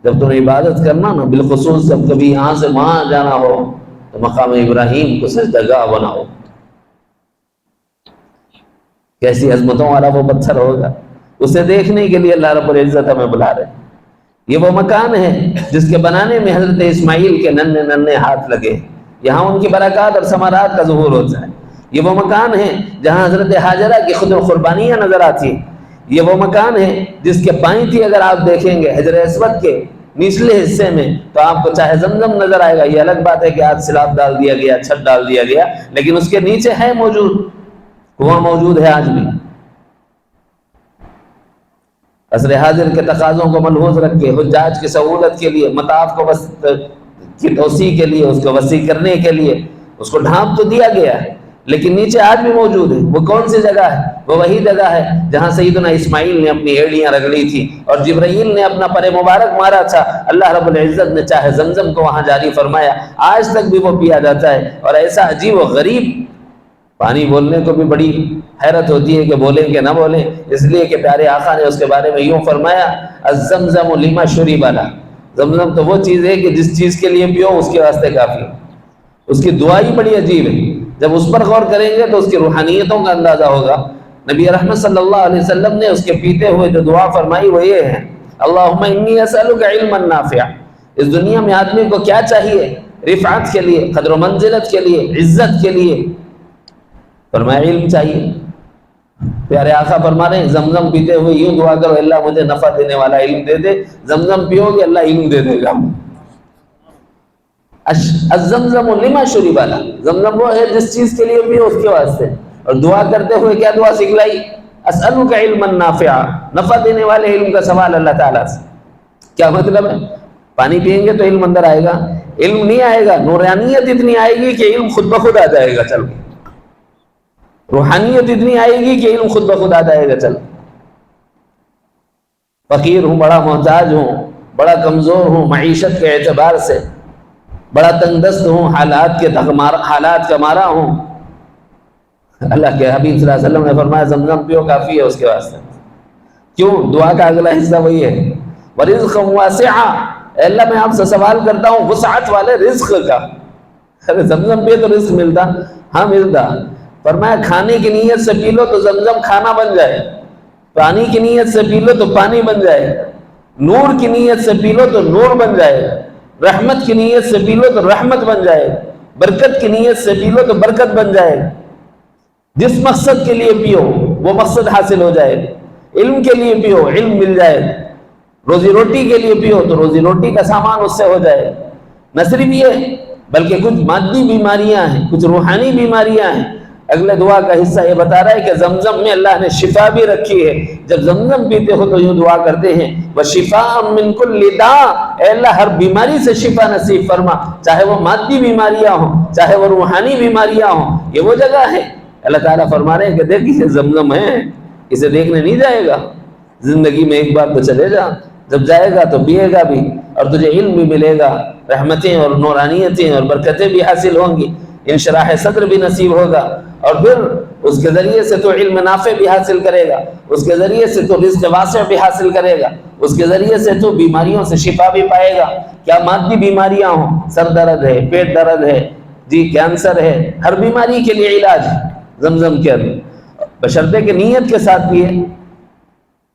جب تم عبادت کرنا نا، بالخصوص جب کبھی یہاں سے وہاں جانا ہو تو مقام ابراہیم کو سجدہ بناؤ. کیسی عظمتوں والا وہ پتھر ہوگا، اسے دیکھنے کے لیے اللہ رب العزت ہمیں بلا رہے ہیں. یہ وہ مکان ہے جس کے بنانے میں حضرت اسماعیل کے ننھے ننھے ہاتھ لگے، یہاں ان کی برکات اور ثمرات کا ظہور ہوتا ہے. یہ وہ مکان ہے جہاں حضرت ہاجرہ کی خود قربانیاں نظر آتی ہیں. یہ وہ مکان ہے جس کے بائیں تھی اگر آپ دیکھیں گے حجر اسود کے نچلے حصے میں تو آپ کو چاہے زمزم نظر آئے گا. یہ الگ بات ہے کہ آج سیلاب ڈال دیا گیا، چھت ڈال دیا گیا، لیکن اس کے نیچے ہے موجود، کنواں موجود ہے آج بھی. عصر حاضر کے تقاضوں کو ملحوظ رکھ کے حجاج کی سہولت کے لیے، مطاف کو کی توسیع کے لیے، اس کو وسیع کرنے کے لیے اس کو ڈھانپ تو دیا گیا ہے، لیکن نیچے آج بھی موجود ہے. وہ کون سی جگہ ہے؟ وہ وہی جگہ ہے جہاں سیدنا اسماعیل نے اپنی ایڑیاں رگڑی تھی اور جبرائیل نے اپنا پر مبارک مارا تھا. اللہ رب العزت نے چاہے زمزم کو وہاں جاری فرمایا، آج تک بھی وہ پیا جاتا ہے. اور ایسا عجیب و غریب پانی، بولنے کو بھی بڑی حیرت ہوتی ہے کہ بولیں کہ نہ بولیں، اس لیے کہ پیارے آقا نے اس کے بارے میں یوں فرمایا الزمزم لما شرب له. زمزم تو وہ چیز ہے کہ جس چیز کے لیے پیو اس کے واسطے کافی ہے. اس کی دعا ہی بڑی عجیب ہے، جب اس پر غور کریں گے تو اس کی روحانیتوں کا اندازہ ہوگا. نبی رحمت صلی اللہ علیہ وسلم نے اس کے پیتے ہوئے جو دعا فرمائی وہ یہ ہے اللہم انی اسألک علما نافعا. اس دنیا میں آدمی کو کیا چاہیے؟ رفعت کے لیے، قدر و منزلت کے لیے، عزت کے لیے، فرمایا علم چاہیے. پیارے آقا فرما رہے ہیں زمزم پیتے ہوئے یوں دعا کرو اللہ مجھے نفع دینے والا علم دے دے. زمزم پیو گے اللہ علم دے دے گا. الزمزم لما شرب له. زمزم وہ ہے جس چیز کے لیے پیو اس کے واسطے. اور دعا کرتے ہوئے کیا دعا سکھلائی؟ اسألک علما نافعا، نفع دینے والے علم کا سوال اللہ تعالیٰ سے. کیا مطلب ہے؟ پانی پئیں گے تو علم اندر آئے گا، علم نہیں آئے گا نورانیت اتنی آئے گی کہ علم خود بخود آ جائے گا چل کے. روحانیت اتنی آئے گی کہ علم خود بخود آ جائے گا چل. فقیر ہوں، بڑا محتاج ہوں، بڑا کمزور ہوں معیشت کے اعتبار سے، بڑا تنگ دست ہوں، حالات کا مارا ہوں، اللہ کے حبیب صلی اللہ علیہ وسلم نے فرمایا زمزم پیو کافی ہے اس کے واسطے. کیوں؟ دعا کا اگلا حصہ وہی ہے وَرِزْقًا وَاسِعًا. اے اللہ میں آپ سے سوال کرتا ہوں وسعت والے رزق کا. ارے زمزم پہ تو رزق ملتا، ہاں ملتا. فرمایا کھانے کی نیت سے پی لو تو زمزم کھانا بن جائے، پانی کی نیت سے پی لو تو پانی بن جائے، نور کی نیت سے پی لو تو نور بن جائے، رحمت کی نیت سے پی لو تو رحمت بن جائے، برکت کی نیت سے پی لو تو برکت بن جائے. جس مقصد کے لیے پیو وہ مقصد حاصل ہو جائے. علم کے لیے پیو علم مل جائے، روزی روٹی کے لیے پیو تو روزی روٹی کا سامان اس سے ہو جائے. نہ صرف یہ بلکہ کچھ مادی بیماریاں ہیں، کچھ روحانی بیماریاں ہیں. اگلے دعا کا حصہ یہ بتا رہا ہے کہ زمزم میں اللہ نے شفا بھی رکھی ہے. جب زمزم پیتے ہو تو یوں دعا کرتے ہیں وَشِفَاءً مِّن كُلِّ دَاءٍ. اے اللہ ہر بیماری سے شفا نصیب فرما، چاہے وہ مادی بیماریاں ہوں چاہے وہ روحانی بیماریاں ہوں. یہ وہ جگہ ہے اللہ تعالیٰ فرما رہے ہیں کہ دیکھ یہ زمزم ہے، اسے دیکھنے نہیں جائے گا. زندگی میں ایک بار تو چلے جا، جب جائے گا تو پیے گا بھی اور تجھے علم بھی ملے گا، رحمتیں اور نورانیتیں اور برکتیں بھی حاصل ہوں گی، انشراح صدر بھی نصیب ہوگا. اور پھر اس کے ذریعے سے تو علم نافع بھی حاصل کرے گا، اس کے ذریعے سے تو رزق واسع بھی حاصل کرے گا، اس کے ذریعے سے تو بیماریوں سے شفا بھی پائے گا. کیا مادی بیماریاں ہوں، سر درد ہے، پیٹ درد ہے، جی کینسر ہے، ہر بیماری کے لیے علاج زمزم کے اندر، بشرطے کہ نیت کے ساتھ بھی ہے.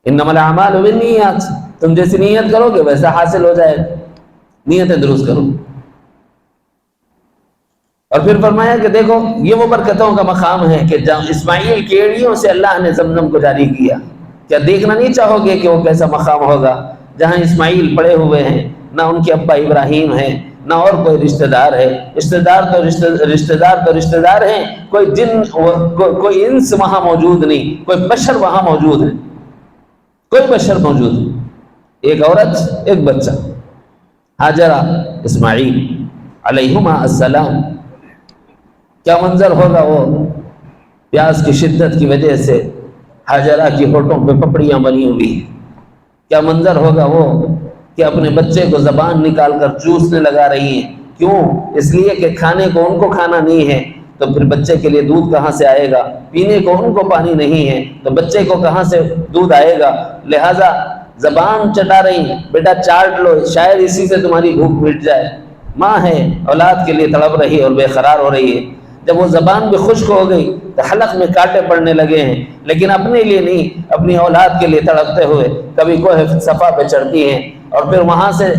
انما الاعمال بالنیات. تم جیسی نیت کرو گے ویسا حاصل ہو جائے. نیتیں درست کرو. اور پھر فرمایا کہ دیکھو یہ وہ برکتوں کا مقام ہے کہ جب اسماعیل کی ایڑیوں سے اللہ نے زمزم کو جاری کیا. کیا دیکھنا نہیں چاہو گے کہ وہ کیسا مقام ہوگا جہاں اسماعیل پڑے ہوئے ہیں، نہ ان کے ابا ابراہیم ہیں نہ اور کوئی رشتہ دار ہے. رشتہ دار ہیں، کوئی جن کوئی انس وہاں موجود نہیں، کوئی بشر وہاں موجود ہے، کوئی بشر موجود نہیں. ایک عورت ایک بچہ، ہاجرہ اسماعیل علیہما السلام. کیا منظر ہوگا وہ پیاس کی شدت کی وجہ سے ہاجرہ کی ہونٹوں پہ پپڑیاں بنی ہوئی. کیا منظر ہوگا وہ کہ اپنے بچے کو زبان نکال کر چوسنے لگا رہی ہیں. کیوں؟ اس لیے کہ کھانے کو ان کو کھانا نہیں ہے تو پھر بچے کے لیے دودھ کہاں سے آئے گا، پینے کو ان کو پانی نہیں ہے تو بچے کو کہاں سے دودھ آئے گا. لہٰذا زبان چٹا رہی ہیں، بیٹا چاٹ لو شاید اسی سے تمہاری بھوک مٹ جائے. ماں ہے اولاد کے لیے تڑپ رہی ہے اور بے قرار ہو رہی ہے، جب وہ زبان بھی خشک ہو گئی تو حلق میں کانٹے پڑنے لگے ہیں، لیکن اپنے لیے نہیں، اپنی اولاد کے لیے تڑپتے ہوئے کبھی کوہ صفا پہ چڑھتی ہیں، اور پھر وہاں سے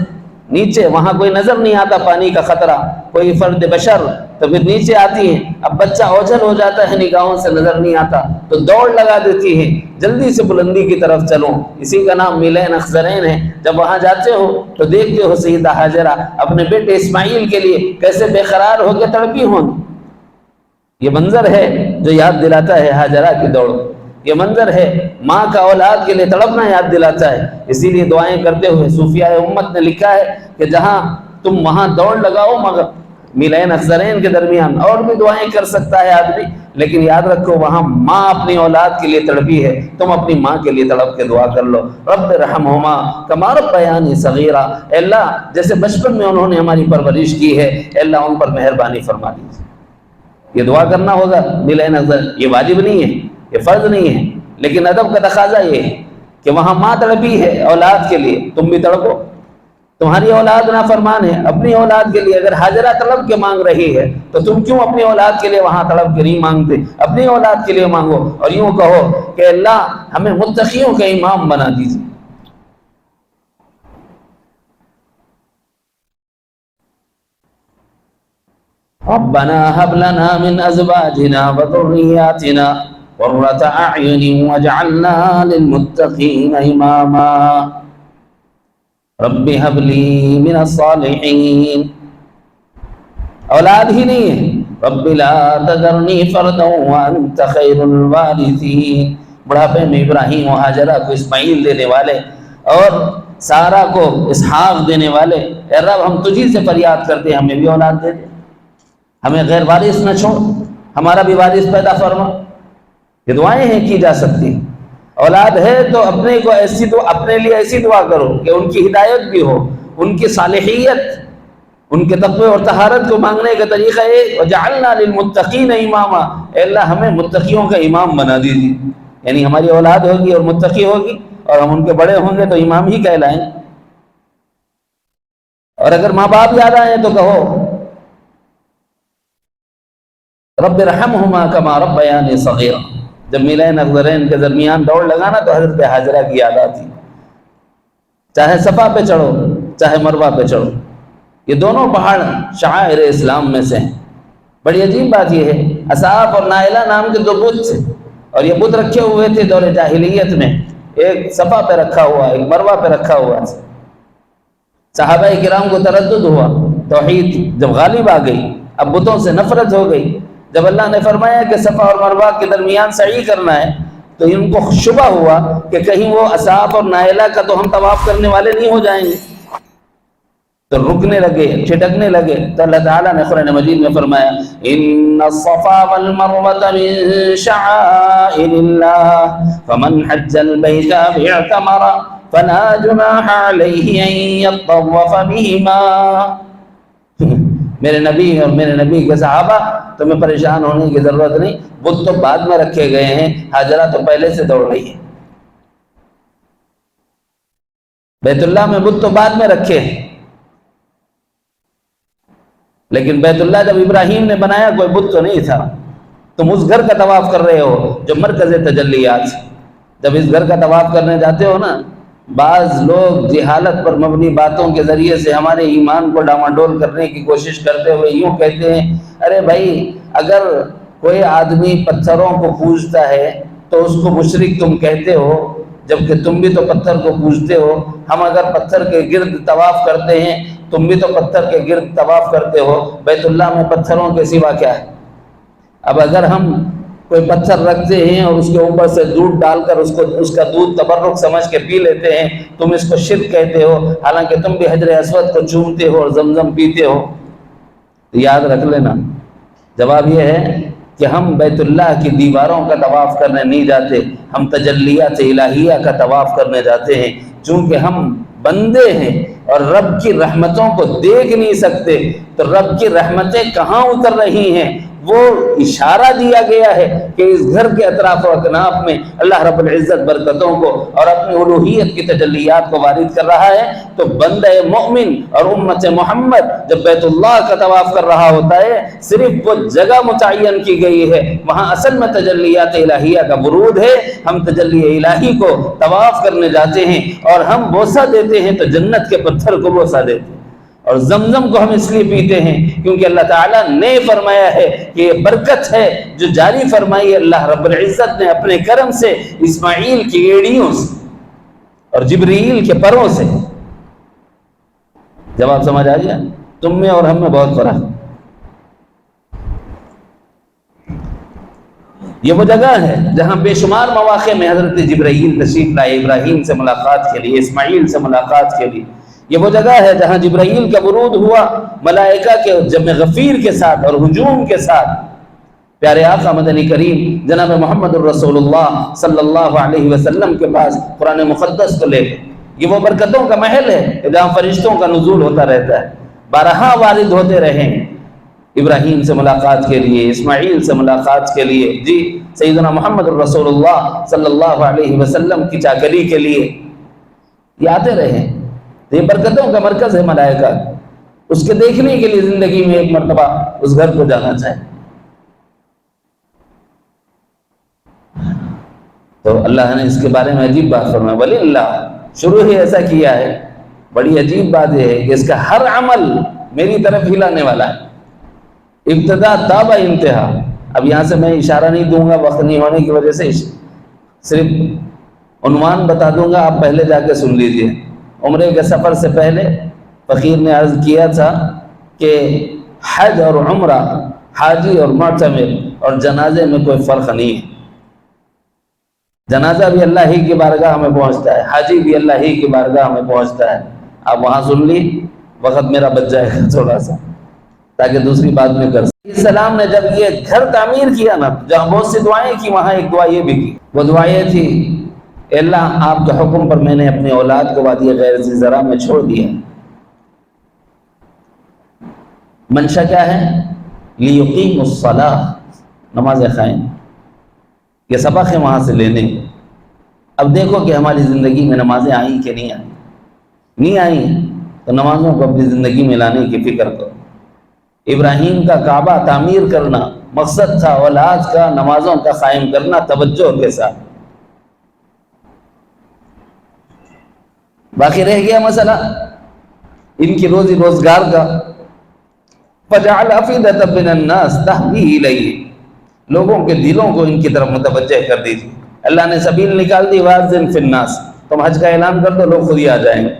نیچے، وہاں کوئی نظر نہیں آتا پانی کا خطرہ، کوئی فرد بشر، تو پھر نیچے آتی ہیں، اب بچہ اوجھل ہو جاتا ہے، نگاہوں سے نظر نہیں آتا تو دوڑ لگا دیتی ہیں، جلدی سے بلندی کی طرف چلو، اسی کا نام میلین اخضرین ہے۔ جب وہاں جاتے ہو تو دیکھتے ہو سیدہ ہاجرہ اپنے بیٹے اسماعیل کے لیے کیسے بے قرار ہو کے تڑپی ہوں۔ یہ منظر ہے جو یاد دلاتا ہے ہاجرہ کی دوڑ، یہ منظر ہے ماں کا اولاد کے لیے تڑپنا یاد دلاتا ہے۔ اسی لیے دعائیں کرتے ہوئے صوفیاء امت نے لکھا ہے کہ جہاں تم وہاں دوڑ لگاؤ، مگر میلین اخضرین کے درمیان اور بھی دعائیں کر سکتا ہے آدمی، لیکن یاد رکھو وہاں ماں اپنی اولاد کے لیے تڑپی ہے، تم اپنی ماں کے لیے تڑپ کے دعا کر لو، رب رحمہما کما ربیانی صغیرہ، اے اللہ جیسے بچپن میں انہوں نے ہماری پرورش کی ہے، اے اللہ ان پر مہربانی فرما دیجیے۔ یہ دعا کرنا ہوگا میلین اخضر، یہ واجب نہیں ہے، یہ فرض نہیں ہے، لیکن ادب کا تقاضا یہ ہے کہ وہاں ماں تڑپی ہے اولاد کے لیے، تم بھی تڑپو۔ تمہاری اولاد نافرمان ہے، اپنی اولاد کے لیے اگر ہاجرہ تڑپ کے مانگ رہی ہے تو تم کیوں اپنی اولاد کے لیے وہاں تڑپ کے نہیں مانگتے؟ اپنی اولاد کے لیے مانگو اور یوں کہو کہ اللہ ہمیں متقیوں کے امام بنا دیجیے۔ ربنا هب لنا من ازواجنا وذرياتنا قرة اعين واجعلنا للمتقين اماما رب هب لي من الصالحين۔ اولاد ہی نہیں ہے، رب لا تذرنی فردا وانت خیر الوارثین، بڑھاپے میں ابراہیم و ہاجرہ کو اسماعیل دینے والے اور سارہ کو اسحاق دینے والے، اے رب ہم تجھی سے فریاد کرتے ہیں ہمیں بھی اولاد دے دے، ہمیں غیر وارث نہ چھوڑ، ہمارا بھی وارث پیدا فرما۔ یہ دعائیں ہیں کی جا سکتی۔ اولاد ہے تو اپنے کو ایسی اپنے لیے ایسی دعا کرو کہ ان کی ہدایت بھی ہو، ان کی صالحیت، ان کے تقوی اور طہارت کو مانگنے کا طریقہ ہے وجعلنا للمتقین اماما، اے اللہ ہمیں متقیوں کا امام بنا دیجیے، یعنی ہماری اولاد ہوگی اور متقی ہوگی اور ہم ان کے بڑے ہوں گے تو امام ہی کہلائیں۔ اور اگر ماں باپ یاد آئیں تو کہو رب ارحمہما کما ربیانی صغیرا۔ جب میلین اخضرین کے درمیان دوڑ لگانا تو حضرت ہاجرہ کی یاد آتی، چاہے صفا پہ چڑھو چاہے مروہ پہ چڑھو، یہ دونوں پہاڑ شعائر اسلام میں سے ہیں۔ بڑی عجیب بات یہ ہے، اصحاب اور نائلہ نام کے دو بت تھے اور یہ بت رکھے ہوئے تھے دور جاہلیت میں، ایک صفا پہ رکھا ہوا ایک مروہ پہ رکھا ہوا۔ صحابہ کرام کو تردد ہوا، توحید جب غالب آ گئی، اب بتوں سے نفرت ہو گئی، جب اللہ نے فرمایا کہ صفا اور مروہ کے درمیان سعی کرنا ہے تو ان کو شبہ ہوا کہ کہیں وہ اصحاب اور نائلہ کا تو ہم طواف کرنے والے نہیں ہو جائیں گے، تو رکنے لگے، چھٹکنے لگے۔ تو اللہ تعالیٰ نے قرآن مجید میں فرمایا ان الصفا والمروة من شعائر اللہ فمن حج البیت او اعتمر فلا جناح علیہ ان یطوف بہما۔ میرے نبی اور میرے نبی کے صحابہ تمہیں پریشان ہونے کی ضرورت نہیں، بت تو بعد میں رکھے گئے ہیں، ہاجرہ تو پہلے سے دوڑ رہی ہے۔ بیت اللہ میں بت تو بعد میں رکھے ہیں، لیکن بیت اللہ جب ابراہیم نے بنایا کوئی بت تو نہیں تھا۔ تم اس گھر کا طواف کر رہے ہو جو مرکز تجلیات، جب اس گھر کا طواف کرنے جاتے ہو نا، بعض لوگ جہالت پر مبنی باتوں کے ذریعے سے ہمارے ایمان کو ڈاواڈول کرنے کی کوشش کرتے ہوئے یوں کہتے ہیں ارے بھائی اگر کوئی آدمی پتھروں کو پوجتا ہے تو اس کو مشرک تم کہتے ہو، جبکہ تم بھی تو پتھر کو پوجتے ہو۔ ہم اگر پتھر کے گرد طواف کرتے ہیں، تم بھی تو پتھر کے گرد طواف کرتے ہو، بیت اللہ میں پتھروں کے سوا کیا ہے؟ اب اگر ہم کوئی پتھر رکھتے ہیں اور اس کے اوپر سے دودھ ڈال کر اس کا دودھ تبرک سمجھ کے پی لیتے ہیں، تم اس کو شرک کہتے ہو، حالانکہ تم بھی حجر اسود کو چومتے ہو اور زمزم پیتے ہو۔ تو یاد رکھ لینا، جواب یہ ہے کہ ہم بیت اللہ کی دیواروں کا طواف کرنے نہیں جاتے، ہم تجلیات الہیہ کا طواف کرنے جاتے ہیں، چونکہ ہم بندے ہیں اور رب کی رحمتوں کو دیکھ نہیں سکتے، تو رب کی رحمتیں کہاں اتر رہی ہیں وہ اشارہ دیا گیا ہے کہ اس گھر کے اطراف و اکناف میں اللہ رب العزت برکتوں کو اور اپنی الوہیت کی تجلیات کو وارد کر رہا ہے، تو بندہ مومن اور امت محمد جب بیت اللہ کا طواف کر رہا ہوتا ہے، صرف وہ جگہ متعین کی گئی ہے، وہاں اصل میں تجلیات الہیہ کا ورود ہے۔ ہم تجلی الہی کو طواف کرنے جاتے ہیں اور ہم بوسہ دیتے ہیں تو جنت کے پتھر کو بوسہ دیتے ہیں، اور زمزم کو ہم اس لیے پیتے ہیں کیونکہ اللہ تعالیٰ نے فرمایا ہے کہ یہ برکت ہے جو جاری فرمائی اللہ رب العزت نے اپنے کرم سے اسماعیل کی ایڑیوں سے اور جبریل کے پروں سے۔ جواب سمجھ آ گیا؟ تم میں اور ہم میں بہت فرق۔ یہ وہ جگہ ہے جہاں بے شمار مواقع میں حضرت جبرائیل تشریف لائے ابراہیم سے ملاقات کے لیے، اسماعیل سے ملاقات کے لیے۔ یہ وہ جگہ ہے جہاں جبرائیل کا ورود ہوا ملائکہ کے جمع غفیر کے ساتھ اور ہجوم کے ساتھ، پیارے آقا مدنی کریم جناب محمد الرسول اللہ صلی اللہ علیہ وسلم کے پاس قرآن مقدس کو لے گئے۔ یہ وہ برکتوں کا محل ہے جہاں فرشتوں کا نزول ہوتا رہتا ہے، بارہا وارد ہوتے رہے ہیں ابراہیم سے ملاقات کے لیے، اسماعیل سے ملاقات کے لیے، جی سیدنا محمد الرسول اللہ صلی اللہ علیہ وسلم کی چاکری کے لیے یہ آتے رہے۔ یہ برکتوں کا مرکز ہے ملائکہ، اس کے دیکھنے کے لیے زندگی میں ایک مرتبہ اس گھر کو جانا چاہے۔ تو اللہ نے اس کے بارے میں عجیب بات فرمایا، ولی اللہ، شروع ہی ایسا کیا ہے، بڑی عجیب بات یہ ہے کہ اس کا ہر عمل میری طرف ہی لانے والا ہے، ابتدا تا با انتہا۔ اب یہاں سے میں اشارہ نہیں دوں گا وقت نہیں ہونے کی وجہ سے، صرف عنوان بتا دوں گا، آپ پہلے جا کے سن لیجئے۔ عمرے کے سفر سے پہلے فقیر نے عرض کیا تھا کہ حج اور عمرہ، حاجی اور معتمر اور جنازے میں کوئی فرق نہیں ہے۔ جنازہ بھی اللہ ہی کی بارگاہ میں پہنچتا ہے، حاجی بھی اللہ ہی کی بارگاہ میں پہنچتا ہے۔ آپ وہاں سن لی، وقت میرا بچ جائے گا تھوڑا سا تاکہ دوسری بات میں کر سکیں۔ السلام نے جب یہ گھر تعمیر کیا نا، جہاں بہت سی دعائیں کی، وہاں ایک دعا یہ بھی کی، وہ دعائیں تھی، اے اللہ آپ کے حکم پر میں نے اپنی اولاد کو وادی غیر ذی زرع میں چھوڑ دیا۔ منشا کیا ہے؟ لیقیموا الصلاۃ، نماز قائم۔ یہ سبق ہے وہاں سے لینے۔ اب دیکھو کہ ہماری زندگی میں نمازیں آئیں کہ نہیں آئیں، نہیں آئیں تو نمازوں کو اپنی زندگی میں لانے کی فکر کرو۔ ابراہیم کا کعبہ تعمیر کرنا مقصد تھا، اولاد کا نمازوں کا قائم کرنا توجہ کے ساتھ۔ باقی رہ گیا مسئلہ ان کی روزی روزگار کا، فَجَعَلَ أَفْئِدَةً مِّنَ النَّاسِ تَهْوِي إِلَيْهِ، لوگوں کے دلوں کو ان کی طرف متوجہ کر دی تھی۔ اللہ نے سبیل نکال دی، وَأَذِّن فِي النَّاسِ، تم حج کا اعلان کر دو، لوگ خود ہی آ جائیں گے۔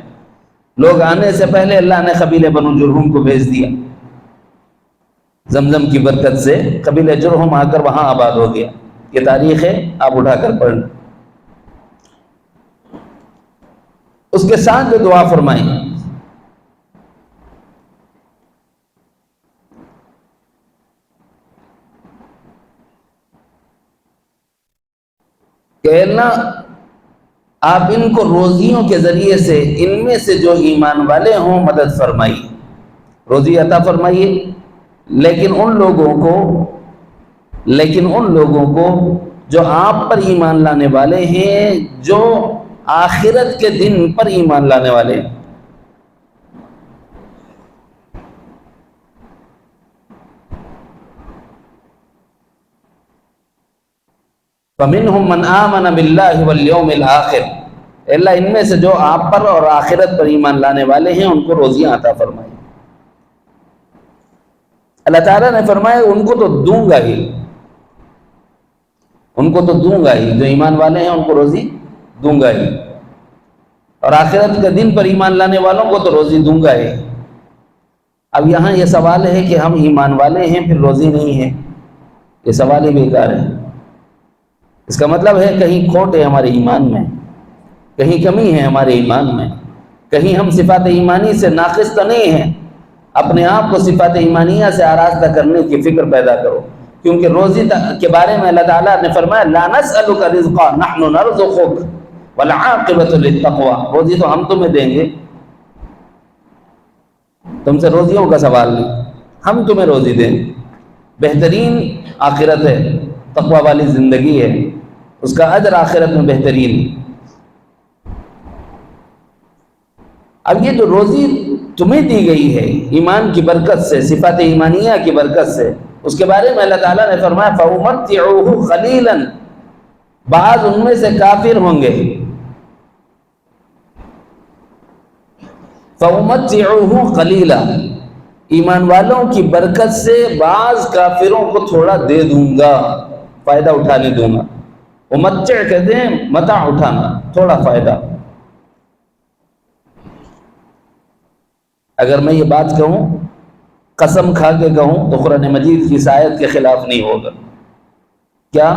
لوگ آنے سے پہلے اللہ نے قبیلہ بنو جرہم کو بھیج دیا، زمزم کی برکت سے قبیلہ جرہم آ کر وہاں آباد ہو گیا۔ یہ تاریخ ہے، آپ اٹھا کر پڑھ لیں۔ اس کے ساتھ جو دعا فرمائی کہ اللہ آپ ان کو روزیوں کے ذریعے سے ان میں سے جو ایمان والے ہوں مدد فرمائیے، روزی عطا فرمائیے، لیکن ان لوگوں کو جو آپ پر ایمان لانے والے ہیں، جو آخرت کے دن پر ایمان لانے والے ہیں۔ فَمِنْهُمْ مَنْ آمَنَ بِاللَّهِ وَالْيَوْمِ الْآخِرِ، اللہ ان میں سے جو آپ پر اور آخرت پر ایمان لانے والے ہیں ان کو روزیاں عطا فرمائے۔ اللہ تعالیٰ نے فرمایا ان کو تو دوں گا ہی، ان کو تو دوں گا ہی، جو ایمان والے ہیں ان کو روزی دوں گا ہی، اور آخرت کے دن پر ایمان لانے والوں کو تو روزی دوں گا ہی۔ اب یہاں یہ سوال ہے کہ ہم ایمان والے ہیں پھر روزی نہیں ہے، یہ سوال ہی بیکار ہے۔ اس کا مطلب ہے کہیں کھوٹ ہے ہمارے ایمان میں، کہیں کمی ہے ہمارے ایمان میں، کہیں ہم صفات ایمانی سے ناقص تو نہیں ہیں۔ اپنے آپ کو صفات ایمانیہ سے آراستہ کرنے کی فکر پیدا کرو، کیونکہ روزی کے بارے میں اللہ تعالیٰ نے فرمایا لا نسألک رزقا نحن نرزقک والعاقبۃ للتقوی، روزی تو ہم تمہیں دیں گے، تم سے روزیوں کا سوال نہیں، ہم تمہیں روزی دیں گے۔ بہترین آخرت ہے، تقوی والی زندگی ہے، اس کا اجر آخرت میں بہترین۔ اب یہ جو روزی تمہیں دی گئی ہے ایمان کی برکت سے، صفات ایمانیہ کی برکت سے، اس کے بارے میں اللہ تعالیٰ نے فرمایا فَأُمَتِّعُوهُ قَلِيلًا، بعض ان میں سے کافر ہوں گے، فَأُمَتِّعُوهُ قَلِيلًا، ایمان والوں کی برکت سے بعض کافروں کو تھوڑا دے دوں گا، فائدہ اٹھانے دوں گا۔ امتع کہتے ہیں متاع اٹھانا، تھوڑا فائدہ۔ اگر میں یہ بات کہوں، قسم کھا کے کہوں، تو قرآن مجید کی اس آیت کے خلاف نہیں ہوگا۔ کیا؟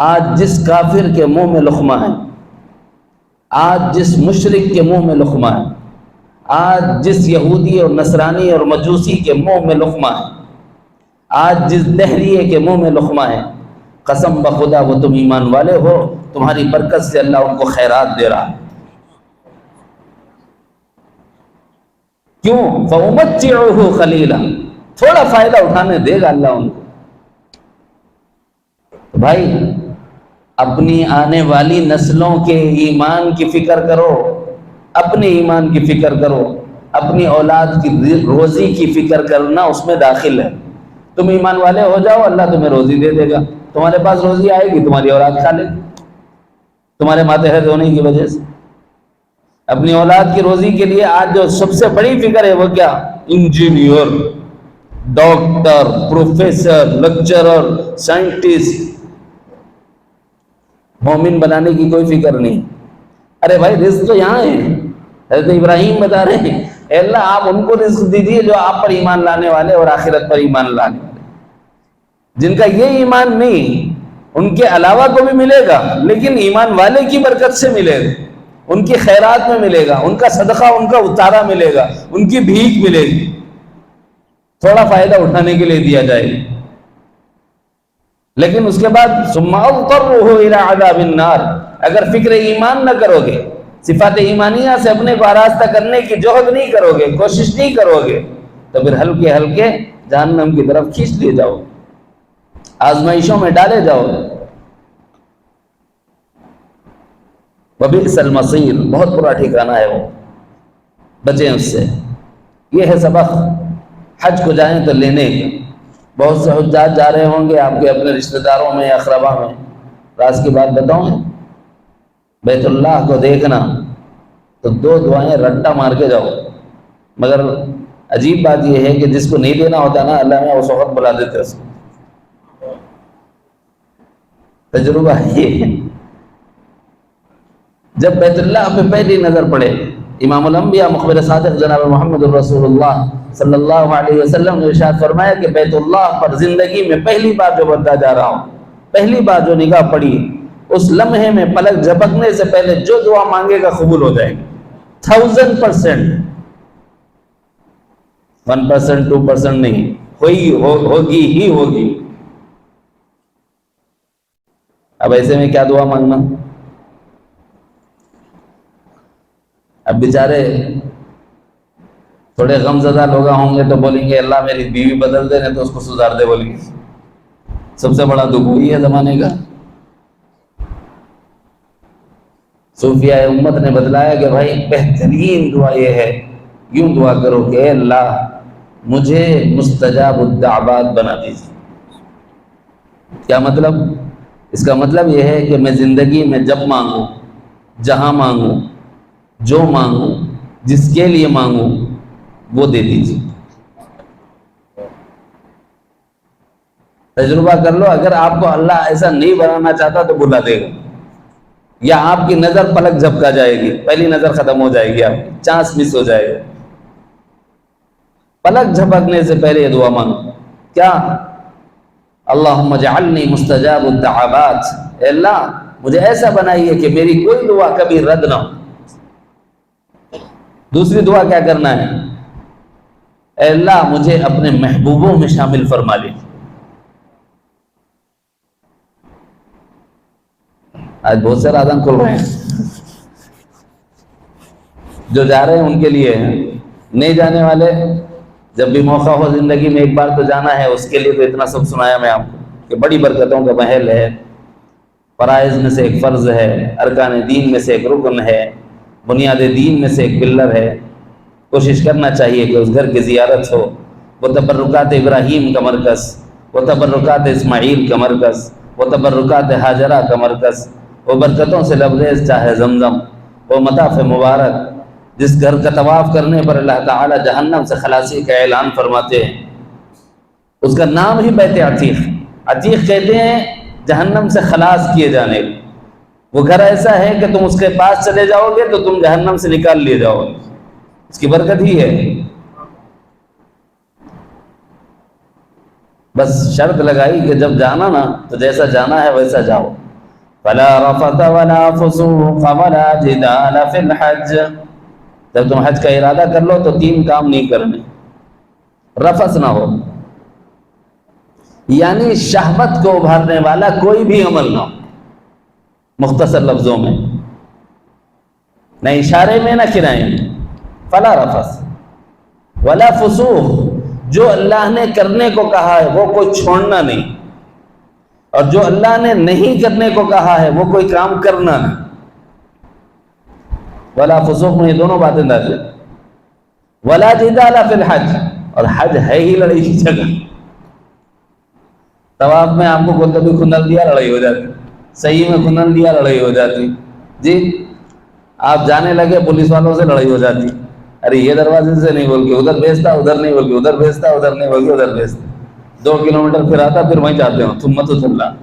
آج جس کافر کے منہ میں لقمہ ہے، آج جس مشرک کے منہ میں لقمہ ہے، آج جس یہودی اور نصرانی اور مجوسی کے منہ میں لقمہ ہے، آج جس دہریے کے منہ میں لقمہ ہے، قسم بخدا وہ تم ایمان والے ہو، تمہاری برکت سے اللہ ان کو خیرات دے رہا ہے۔ کیوں؟ فَأُمَتِّعُوهُ قَلِيلًا، تھوڑا فائدہ اٹھانے دے گا اللہ ان کو۔ تو بھائی اپنی آنے والی نسلوں کے ایمان کی فکر کرو، اپنے ایمان کی فکر کرو، اپنی اولاد کی روزی کی فکر کرنا اس میں داخل ہے۔ تم ایمان والے ہو جاؤ، اللہ تمہیں روزی دے دے گا، تمہارے پاس روزی آئے گی، تمہاری اولاد کھا لے گی تمہارے ماتحت ہونے کی وجہ سے۔ اپنی اولاد کی روزی کے لیے آج جو سب سے بڑی فکر ہے وہ کیا؟ Engineer, doctor, professor, lecturer, scientist. مومن بنانے کی کوئی فکر نہیں۔ ارے بھائی رزق تو یہاں ہے، حضرت ابراہیم بتا رہے ہیں اے اللہ آپ ان کو رزق دیجیے جو آپ پر ایمان لانے والے اور آخرت پر ایمان لانے والے۔ جن کا یہ ایمان نہیں، ان کے علاوہ کو بھی ملے گا، لیکن ایمان والے کی برکت سے ملے گا، ان کی خیرات میں ملے گا، ان کا صدقہ، ان کا اتارا ملے گا، ان کی بھیک ملے گی، تھوڑا فائدہ اٹھانے کے لیے دیا جائے گا۔ لیکن اس کے بعد ثم اضطرہ الی عذاب النار، اگر فکر ایمان نہ کرو گے، صفات ایمانیہ سے اپنے کو آراستہ کرنے کی جہد نہیں کرو گے، کوشش نہیں کرو گے، تو پھر ہلکے ہلکے جہنم کی طرف کھینچ لیے جاؤ، آزمائشوں میں ڈالے جاؤ۔ وبئس المصیر، بہت برا ٹھکانہ ہے وہ، بچیں اس سے۔ یہ ہے سبق حج کو جائیں تو لینے کا۔ بہت سے حجاج جا رہے ہوں گے آپ کے اپنے رشتہ داروں میں یا اقربا میں، راز کی بات بتاؤں، بیت اللہ کو دیکھنا تو 2 دعائیں رٹا مار کے جاؤ، مگر عجیب بات یہ ہے کہ جس کو نہیں دینا ہوتا نا، اللہ میں اس وقت بلا دیتے اس کو۔ تجربہ یہ ہے، جب بیت اللہ پہ پہلی نظر پڑے، امام الانبیاء مخبر صادق جناب محمد الرسول اللہ صلی اللہ علیہ وسلم نے ارشاد فرمایا کہ بیت اللہ پر زندگی میں پہلی بار جو بندہ جا رہا ہوں، پہلی بار جو نگاہ پڑی، اس لمحے میں پلک جھپکنے سے پہلے جو دعا مانگے گا قبول ہو جائے گی 1000%، 1% 2% نہیں، ہوگی ہی ہوگی۔ اب ایسے میں کیا دعا مانگنا؟ اب بیچارے تھوڑے غم زدہ لوگ ہوں گے تو بولیں گے اللہ میری بیوی بدل دے، نہیں تو اس کو سدھار دے، بولیں گے۔ سب سے بڑا دکھ وہی ہے زمانے کا۔ صوفیاء امت نے بتلایا کہ بھائی بہترین دعا یہ ہے، یوں دعا کرو کہ اے اللہ مجھے مستجاب الدعوات بنا دیجیے۔ کیا مطلب؟ اس کا مطلب یہ ہے کہ میں زندگی میں جب مانگوں، جہاں مانگوں، جو مانگوں، جس کے لیے مانگوں، وہ دے دیجیے۔ تجربہ کر لو، اگر آپ کو اللہ ایسا نہیں بنانا چاہتا تو بلا دے گا، یا آپ کی نظر پلک جھپکا جائے گی، پہلی نظر ختم ہو جائے گی، آپ کی چانس مس ہو جائے گا۔ پلک جھپکنے سے پہلے یہ دعا مانگو، کیا؟ اللہم اجعلنی مستجاب الدعوات، اے اللہ مجھے ایسا بنائیے کہ میری کوئی دعا کبھی رد نہ ہو۔ دوسری دعا کیا کرنا ہے؟ اے اللہ مجھے اپنے محبوبوں میں شامل فرما لے۔ آج بہت سے رازاں کھل رہے ہیں، جو جا رہے ہیں ان کے لیے ہیں، نہیں جانے والے جب بھی موقع ہو زندگی میں ایک بار تو جانا ہے، اس کے لیے تو اتنا سب سنایا میں آپ کو کہ بڑی برکتوں کا محل ہے، فرائض میں سے ایک فرض ہے، ارکان دین میں سے ایک رکن ہے، بنیاد دین میں سے ایک پلر ہے۔ کوشش کرنا چاہیے کہ اس گھر کی زیارت ہو، وہ تبرکات ابراہیم کا مرکز، وہ تبرکات اسماعیل کا مرکز، وہ تبرکات ہاجرہ کا مرکز، وہ برکتوں سے لبریز چاہے زمزم، وہ مطاف مبارک جس گھر کا طواف کرنے پر اللہ تعالی جہنم سے خلاصی کا اعلان فرماتے ہیں، اس کا نام ہی بیت عتیق۔ عتیق کہتے ہیں جہنم سے خلاص کیے جانے کو۔ وہ گھر ایسا ہے کہ تم اس کے پاس چلے جاؤ گے تو تم جہنم سے نکال لیے جاؤ گے، اس کی برکت ہی ہے۔ بس شرط لگائی کہ جب جانا نا تو جیسا جانا ہے ویسا جاؤ۔ فلا رفث ولا فسوق ولا جدال فی الحج، جب تم حج کا ارادہ کر لو تو 3 کام نہیں کرنے۔ رفث نہ ہو، یعنی شہوت کو ابھارنے والا کوئی بھی عمل نہ ہو، مختصر لفظوں میں، نہ اشارے میں نہ کنایے میں۔ فلا رفث ولا فسوق، جو اللہ نے کرنے کو کہا ہے وہ کوئی چھوڑنا نہیں، اور جو اللہ نے نہیں کرنے کو کہا ہے وہ کوئی کام کرنا نہیں۔ ولا فسوق میں یہ دونوں باتیں داخل۔ ولا جدال فی الحج، اور حج ہے ہی لڑائی کی جگہ۔ طواف میں آپ کو کبھی کھنل دیا لڑائی ہو جاتی، صحیح میں کھنل دیا لڑائی ہو جاتی، جی آپ جانے لگے پولیس والوں سے لڑائی ہو جاتی، ارے یہ دروازے سے نہیں بول کے ادھر بھیجتا، ادھر نہیں بول کے ادھر بھیجتا، ادھر نہیں بول کے ادھر بھیجتا، 2 کلومیٹر پھر آتا، پھر وہیں جاتے ہوں تم مت چل رہا،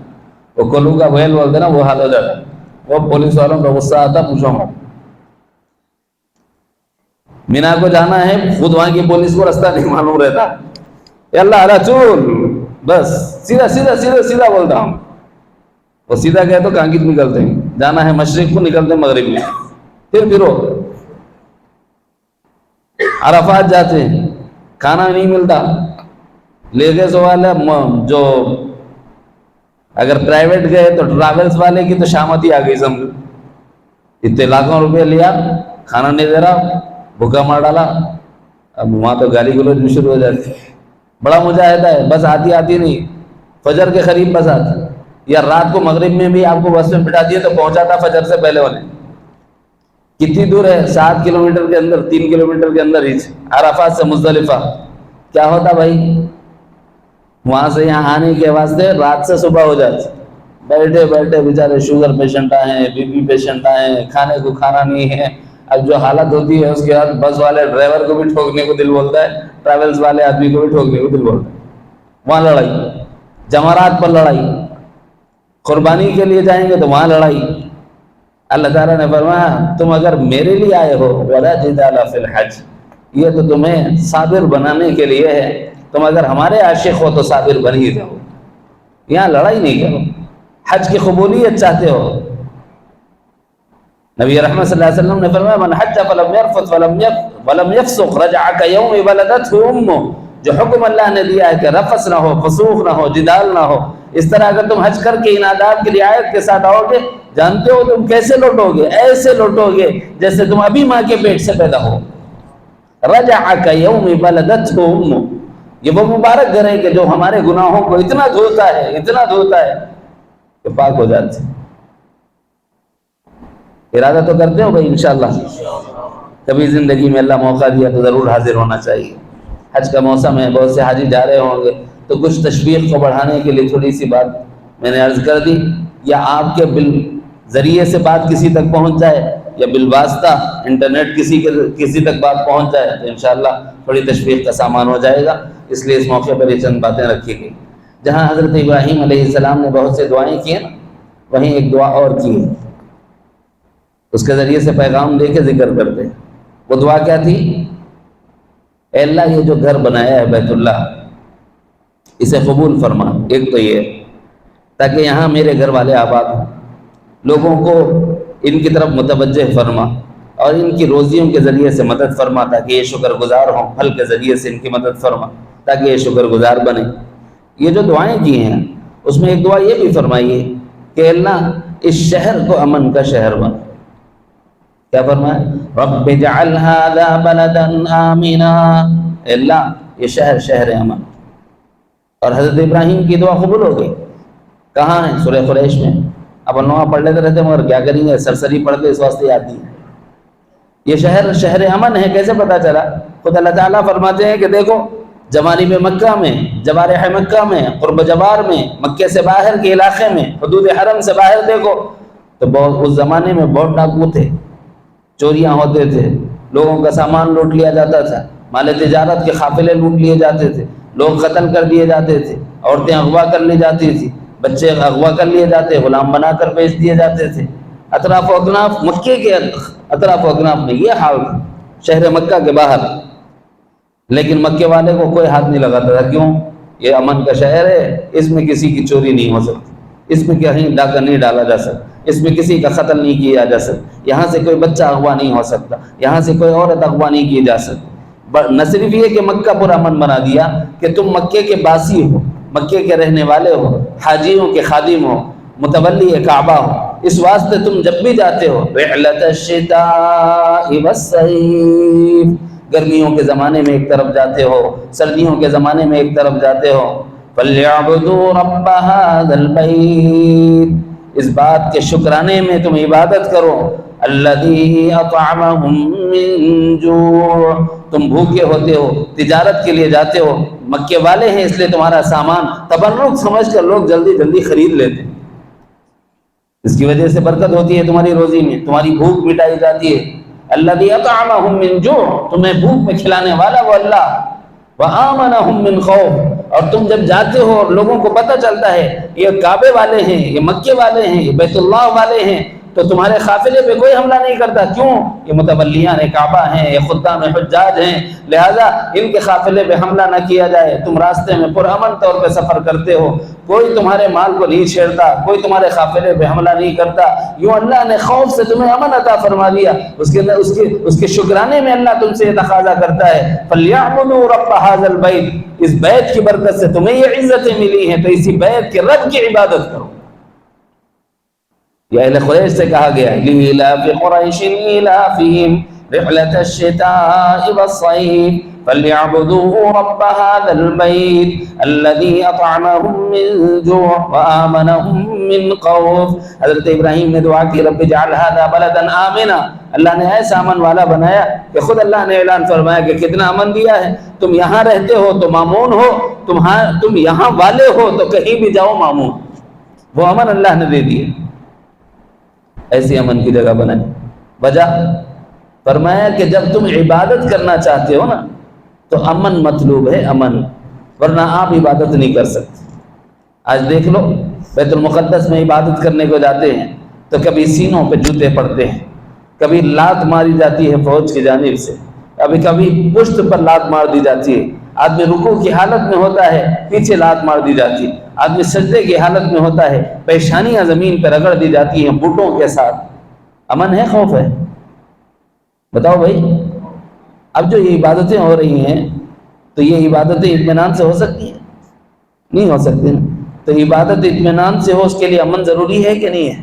وہ کلو کا بھیل بولتے نا وہ حال ہو جاتا، وہ پولیس والوں کا غصہ آتا، پوچھو مت۔ مینا کو جانا ہے، خود وہاں کی پولیس کو رستہ نہیں معلوم رہتا، اے اللہ اللہ چول، بس سیدھا سیدھا سیدھا سیدھا بولتا ہوں، وہ سیدھا کہے تو کانگیت نکلتے ہیں، جانا ہے مشرق کو نکلتے ہیں مغرب میں، پھرو عرفات جاتے ہیں، کھانا نہیں ملتا، لے گئے سوال ہے جو اگر پرائیویٹ گئے تو ٹریولز والے کی تو شامت ہی آ گئی، سمجھو اتنے لاکھوں روپے لیا، کھانا نہیں دے رہا، بھوکا مار ڈالا، اب وہاں تو گالی گلوچ بھی شروع ہو جاتی، بڑا مجاہدہ ہے، بس آتی نہیں، فجر کے قریب بس آتی، یا رات کو مغرب میں بھی آپ کو بس میں بٹھا دیے تو پہنچا تھا فجر سے پہلے والے۔ کتنی دور ہے؟ 7 کلومیٹر کے اندر، 3 کلومیٹر کے اندر ہی عرفات سے مزدلفہ۔ کیا ہوتا بھائی، وہاں سے یہاں آنے کے واسطے رات سے صبح ہو جاتی، بیٹھے بیٹھے بیچارے شوگر پیشنٹ آئے ہیں، بی پی پیشنٹ آئے ہیں، کھانے کو کھانا نہیں ہے، اب جو حالت ہوتی ہے اس کے بعد بس والے ڈرائیور کو بھی ٹھوکنے کو دل بولتا ہے، ٹریولز والے آدمی کو بھی ٹھوکنے کو دل بولتا ہے۔ وہاں لڑائی، جمرات پر لڑائی، قربانی کے لیے جائیں گے تو وہاں لڑائی۔ اللہ تعالیٰ نے فرمایا تم اگر میرے لیے آئے ہو ولا جدال فی الحج، یہ تو تمہیں صابر بنانے کے لیے ہے، تم اگر ہمارے عاشق ہو تو صابر بن ہی جاؤ، یہاں لڑائی نہیں کرو، حج کی قبولیت چاہتے ہو۔ نبی رحمت صلی اللہ علیہ وسلم نے فرمایا من حج فلم يرفث ولم يفسق رجع كيوم ولدته امه، جو حکم اللہ نے دیا ہے کہ رفث نہ ہو، فسوق نہ ہو، جدال نہ ہو، اس طرح اگر تم حج کر کے ان آداب کی رعایت کے ساتھ آؤ گے، جانتے ہو تم کیسے لوٹو گے؟ ایسے لوٹو گے جیسے تم ابھی ماں کے پیٹ سے پیدا ہو۔ رجع كيوم ولدته امه، یہ وہ مبارک گھر ہے کہ جو ہمارے گناہوں کو اتنا دھوتا ہے، اتنا دھوتا ہے کہ پاک ہو جاتے ہیں۔ ارادہ تو کرتے ہو بھائی انشاءاللہ، کبھی زندگی میں اللہ موقع دیا تو ضرور حاضر ہونا چاہیے۔ حج کا موسم ہے، بہت سے حاجی جا رہے ہوں گے، تو کچھ تشویق کو بڑھانے کے لیے تھوڑی سی بات میں نے عرض کر دی، یا آپ کے ذریعے سے بات کسی تک پہنچ جائے، یا بالواسطہ انٹرنیٹ کسی تک بات پہنچ جائے تو انشاءاللہ تھوڑی تشویق کا سامان ہو جائے گا، اس لیے اس موقع پر یہ چند باتیں رکھی گئی۔ جہاں حضرت ابراہیم علیہ السلام نے بہت سے دعائیں کی ہیں، وہیں ایک دعا اور کی ہے، اس کے ذریعے سے پیغام دے کے ذکر کرتے ہیں۔ وہ دعا کیا تھی؟ اے اللہ یہ جو گھر بنایا ہے بیت اللہ، اسے قبول فرما، ایک تو یہ تاکہ یہاں میرے گھر والے آباد ہوں، لوگوں کو ان کی طرف متوجہ فرما، اور ان کی روزیوں کے ذریعے سے مدد فرما تاکہ یہ شکر گزار ہوں، پھل کے ذریعے سے ان کی مدد فرما تاکہ یہ شکر گزار بنے۔ یہ جو دعائیں کی ہیں اس میں ایک دعا یہ بھی فرمائیے کہ اللہ اس شہر کو امن کا شہر بنا۔ کیا فرمایا؟ رب اجعل هذا بلدا آمنا، اللہ یہ شہر شہر امن. اور حضرت ابراہیم کی دعا قبول ہو گئی. کہاں ہے؟ سورہ قریش میں. اب انواع پڑھ لیتے رہتے مگر کیا کریں گے، سرسری پڑھ کے اس واسطے یاد نہیں ہے. یہ شہر شہر امن ہے. کیسے پتا چلا؟ خود اللہ تعالیٰ فرماتے ہیں کہ دیکھو جوانب مکہ میں، جوارح مکہ میں، قرب جوار میں، مکے سے باہر کے علاقے میں، حدود حرم سے باہر دیکھو تو اس زمانے میں بہت ڈاکو تھے، چوریاں ہوتے تھے، لوگوں کا سامان لوٹ لیا جاتا تھا، مال تجارت کے قافلے لوٹ لیے جاتے تھے، لوگ قتل کر دیے جاتے تھے، عورتیں اغوا کر لی جاتی تھی، بچے اغوا کر لیے جاتے، غلام بنا کر بیچ دیے جاتے تھے. اطراف و اکناف مکے کے اطراف و اکناف میں یہ حال تھا شہر مکہ کے باہر. لیکن مکے والے کو کوئی ہاتھ نہیں لگاتا تھا. کیوں؟ یہ امن کا شہر ہے، اس میں کسی کی چوری نہیں ہو سکتی، اس میں کہیں ڈاکہ نہیں ڈالا جا سکتا، اس میں کسی کا قتل نہیں کیا جا سکتا، یہاں سے کوئی بچہ اغوا نہیں ہو سکتا، یہاں سے کوئی عورت اغوا نہیں کی جا سکتی. نہ صرف یہ کہ مکہ پر امن بنا دیا کہ تم مکے کے باسی ہو، مکے کے رہنے والے ہو، حاجیوں کے خادم ہو، متولی کعبہ ہو، اس واسطے تم جب بھی جاتے ہو رحلۃ الشتاء والصیف، گرمیوں کے زمانے میں ایک طرف جاتے ہو، سردیوں کے زمانے میں ایک طرف جاتے ہو. فَلْيَعْبُدُوا رَبَّ هَذَا الْبَيْتِ، اس بات کے شکرانے میں تم عبادت کرو. الَّذِي أَطْعَمَهُم مِّن جُوعٍ، تم بھوکے ہوتے ہو، تجارت کے لیے جاتے ہو، مکے والے ہیں اس لیے تمہارا سامان تبرک سمجھ کر لوگ جلدی جلدی خرید لیتے ہیں. اس کی وجہ سے برکت ہوتی ہے تمہاری روزی میں، تمہاری بھوک مٹائی جاتی ہے. الذی اطعمہم من جوع، تمہیں بھوک میں کھلانے والا وہ اللہ. وآمنہم من خوف، اور تم جب جاتے ہو اور لوگوں کو پتہ چلتا ہے یہ کعبے والے ہیں، یہ مکے والے ہیں، یہ بیت اللہ والے ہیں، تو تمہارے قافلے پہ کوئی حملہ نہیں کرتا. کیوں؟ یہ متولیان کعبہ ہیں، یہ خدام حجاج ہیں، لہذا ان کے قافلے پہ حملہ نہ کیا جائے. تم راستے میں پرامن طور پہ سفر کرتے ہو، کوئی تمہارے مال کو نہیں چھیڑتا، کوئی تمہارے قافلے پہ حملہ نہیں کرتا. یوں اللہ نے خوف سے تمہیں امن عطا فرما دیا. اس کے شکرانے میں اللہ تم سے یہ تقاضا کرتا ہے فَلْيَعْبُدُوا رَبَّ هَذَا الْبَيْتِ، اس بیت کی برکت سے تمہیں یہ عزتیں ملی ہیں تو اسی بیت کے رب کی عبادت کرو. یہ اہل قریش سے کہا گیا ہے لِإِيلَافِ قُرَيْشٍ إِيلَافِهِمْ رِحْلَةَ الشِّتَاءِ وَالصَّيْفِ فَلْيَعْبُدُوا رَبَّ هَذَا الْبَيْتِ الَّذِي أَطْعَمَهُم مِّن جُوعٍ وَآمَنَهُم مِّن خَوْفٍ. حضرت ابراہیم نے دعا کی رب اجعل هذا بلدا آمنا، اللہ نے ایسا امن والا بنایا کہ خود اللہ نے اعلان فرمایا کہ کتنا امن دیا ہے. تم یہاں رہتے ہو تو مامون ہو، تم یہاں والے ہو تو کہیں بھی جاؤ مامون. وہ امن اللہ نے دے دیا. ایسی امن کی جگہ بنائی. وجہ فرمایا کہ جب تم عبادت کرنا چاہتے ہو نا تو امن مطلوب ہے، امن، ورنہ آپ عبادت نہیں کر سکتے. آج دیکھ لو بیت المقدس میں عبادت کرنے کو جاتے ہیں تو کبھی سینوں پہ جوتے پڑتے ہیں، کبھی لات ماری جاتی ہے فوج کی جانب سے، کبھی پشت پر لات مار دی جاتی ہے. آدمی رکوع کی حالت میں ہوتا ہے پیچھے لات مار دی جاتی ہے، آدمی سجدے کی حالت میں ہوتا ہے پیشانیاں زمین پہ رگڑ دی جاتی ہیں بوٹوں کے ساتھ. امن ہے؟ خوف ہے؟ بتاؤ بھائی. اب جو یہ عبادتیں ہو رہی ہیں تو یہ عبادتیں اطمینان سے ہو سکتی ہیں؟ نہیں ہو سکتی. تو عبادت اطمینان سے ہو اس کے لیے امن ضروری ہے کہ نہیں ہے؟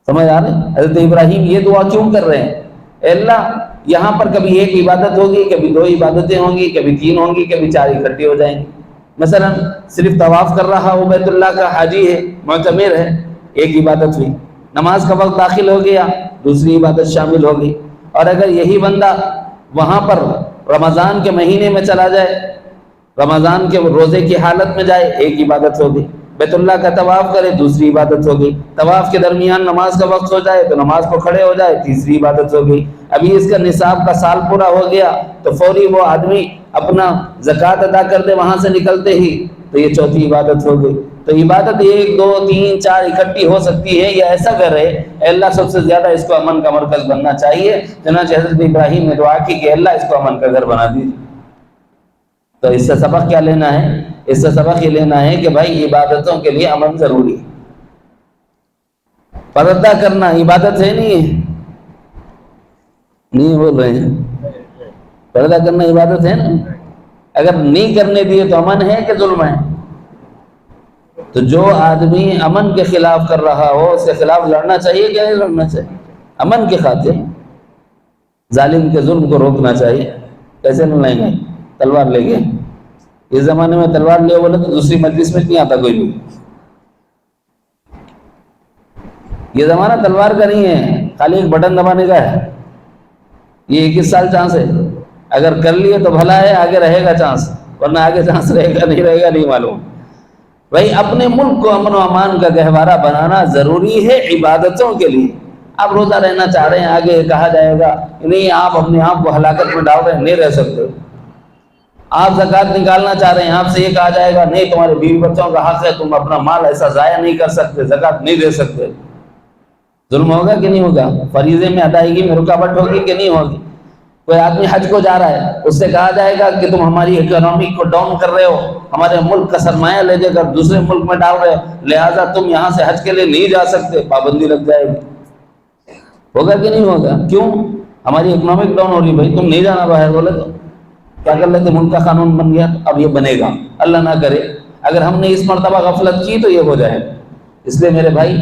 سمجھ آ رہے ہیں؟ حضرت ابراہیم یہ دعا کیوں کر رہے ہیں؟ اے اللہ یہاں پر کبھی ایک عبادت ہوگی، کبھی دو عبادتیں ہوں گی، کبھی تین ہوں گی، کبھی چار اکٹھی ہو جائیں گی. مثلا صرف طواف کر رہا ہو بیت اللہ کا حاجی ہے، معتمر ہے، ایک عبادت ہوئی. نماز کا وقت داخل ہو گیا، دوسری عبادت شامل ہوگی. اور اگر یہی بندہ وہاں پر رمضان کے مہینے میں چلا جائے، رمضان کے روزے کی حالت میں جائے، ایک عبادت ہوگی. بیت اللہ کا طواف کرے، دوسری عبادت ہوگی. طواف کے درمیان نماز کا وقت ہو جائے تو نماز کو کھڑے ہو جائے، تیسری عبادت ہوگی. ابھی اس کا نصاب کا سال پورا ہو گیا تو فوری وہ آدمی اپنا زکوٰۃ ادا کر دے وہاں سے نکلتے ہی، تو یہ چوتھی عبادت ہو گئی. تو عبادت ایک دو تین چار اکٹھی ہو سکتی ہے. یہ ایسا گھر ہے اے اللہ سب سے زیادہ اس کو امن کا مرکز بننا چاہیے. چنانچہ حضرت ابراہیم نے دعا کی کہ اللہ اس کو امن کا گھر بنا دیجیے. تو اس سے سبق کیا لینا ہے؟ اس سے سبق یہ لینا ہے کہ بھائی عبادتوں کے لیے امن ضروری ہے. پردہ کرنا عبادت ہے نہیں ہے؟ نہیں بول رہے ہیں. پردہ کرنا عبادت ہے نا. اگر نہیں کرنے دیے تو امن ہے کہ ظلم ہے؟ تو جو آدمی امن کے خلاف کر رہا ہو اس کے خلاف لڑنا چاہیے کہ نہیں لڑنا چاہیے؟ امن کی خاطر ظالم کے ظلم کو روکنا چاہیے. کیسے لڑیں گے؟ تلوار لے گئے. اس زمانے میں تلوار لے بولے تو دوسری مجلس میں نہیں آتا کوئی بھی. یہ زمانہ تلوار کا نہیں ہے، خالی ایک بٹن دبانے کا ہے. یہ 21 سال چانس ہے، اگر کر لیے تو بھلا ہے، آگے رہے گا چانس، ورنہ آگے چانس رہے گا نہیں رہے گا نہیں معلوم. بھائی اپنے ملک کو امن و امان کا گہوارہ بنانا ضروری ہے عبادتوں کے لیے. آپ روزہ رہنا چاہ رہے ہیں، آگے کہا جائے گا نہیں آپ اپنے آپ کو ہلاکت میں ڈال رہے ہیں، نہیں رہ سکتے. آپ زکوٰۃ نکالنا چاہ رہے ہیں، آپ سے یہ کہا جائے گا نہیں تمہارے بیوی بچوں کا حق ہے، تم اپنا مال ایسا ضائع نہیں کر سکتے، زکوٰۃ نہیں دے سکتے. ظلم ہوگا کہ نہیں ہوگا؟ فریضے میں ادائیگی میں رکاوٹ ہوگی کہ نہیں ہوگی؟ کوئی آدمی حج کو جا رہا ہے، اس سے کہا جائے گا کہ تم ہماری اکنامی کو ڈاؤن کر رہے ہو، ہمارے ملک کا سرمایہ لے جا کر دوسرے ملک میں ڈال رہے ہو، لہٰذا تم یہاں سے حج کے لیے نہیں جا سکتے، پابندی لگ جائے گی. ہوگا کہ نہیں ہوگا؟ کیوں؟ ہماری اکنامک ڈاؤن ہو رہی. بھائی تم نہیں جانا باہر، بولے تو کیا کر لیتے؟ ملک کا قانون بن گیا، اب یہ بنے گا. اللہ نہ کرے اگر ہم نے اس مرتبہ غفلت کی تو یہ ہو جائے. اس لیے میرے بھائی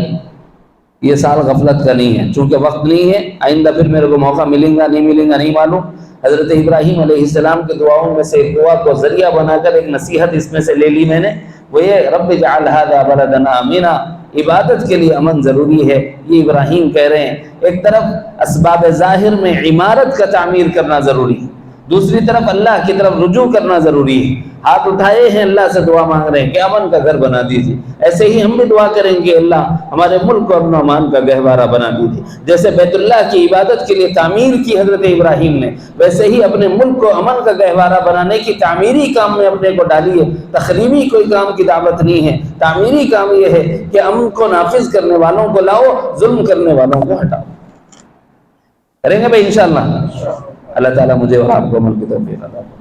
یہ سال غفلت کا نہیں ہے، چونکہ وقت نہیں ہے. آئندہ پھر میرے کو موقع ملے گا نہیں ملے گا نہیں معلوم. حضرت ابراہیم علیہ السلام کے دعاؤں میں سے ایک دعا کو ذریعہ بنا کر ایک نصیحت اس میں سے لے لی میں نے، وہ یہ رب اجعل ھذا بلدنا آمنا. عبادت کے لیے امن ضروری ہے، یہ ابراہیم کہہ رہے ہیں. ایک طرف اسباب ظاہر میں عمارت کا تعمیر کرنا ضروری ہے، دوسری طرف اللہ کی طرف رجوع کرنا ضروری ہے. ہاتھ اٹھائے ہیں اللہ سے دعا مانگ رہے ہیں کہ امن کا گھر بنا دیجیے. ایسے ہی ہم بھی دعا کریں گے اللہ ہمارے ملک کو امن و امان کا گہوارہ بنا دیجیے. جیسے بیت اللہ کی عبادت کے لیے تعمیر کی حضرت ابراہیم نے، ویسے ہی اپنے ملک کو امن کا گہوارہ بنانے کی تعمیری کام میں اپنے کو ڈالیے. تخریبی کوئی کام کی دعوت نہیں ہے، تعمیری کام یہ ہے کہ امن کو نافذ کرنے والوں کو لاؤ، ظلم کرنے والوں کو ہٹاؤ. کریں گے بھائی انشاءاللہ. اللہ تعالیٰ مجھے اور آپ کو عمل کی توفیق عطا فرمائے.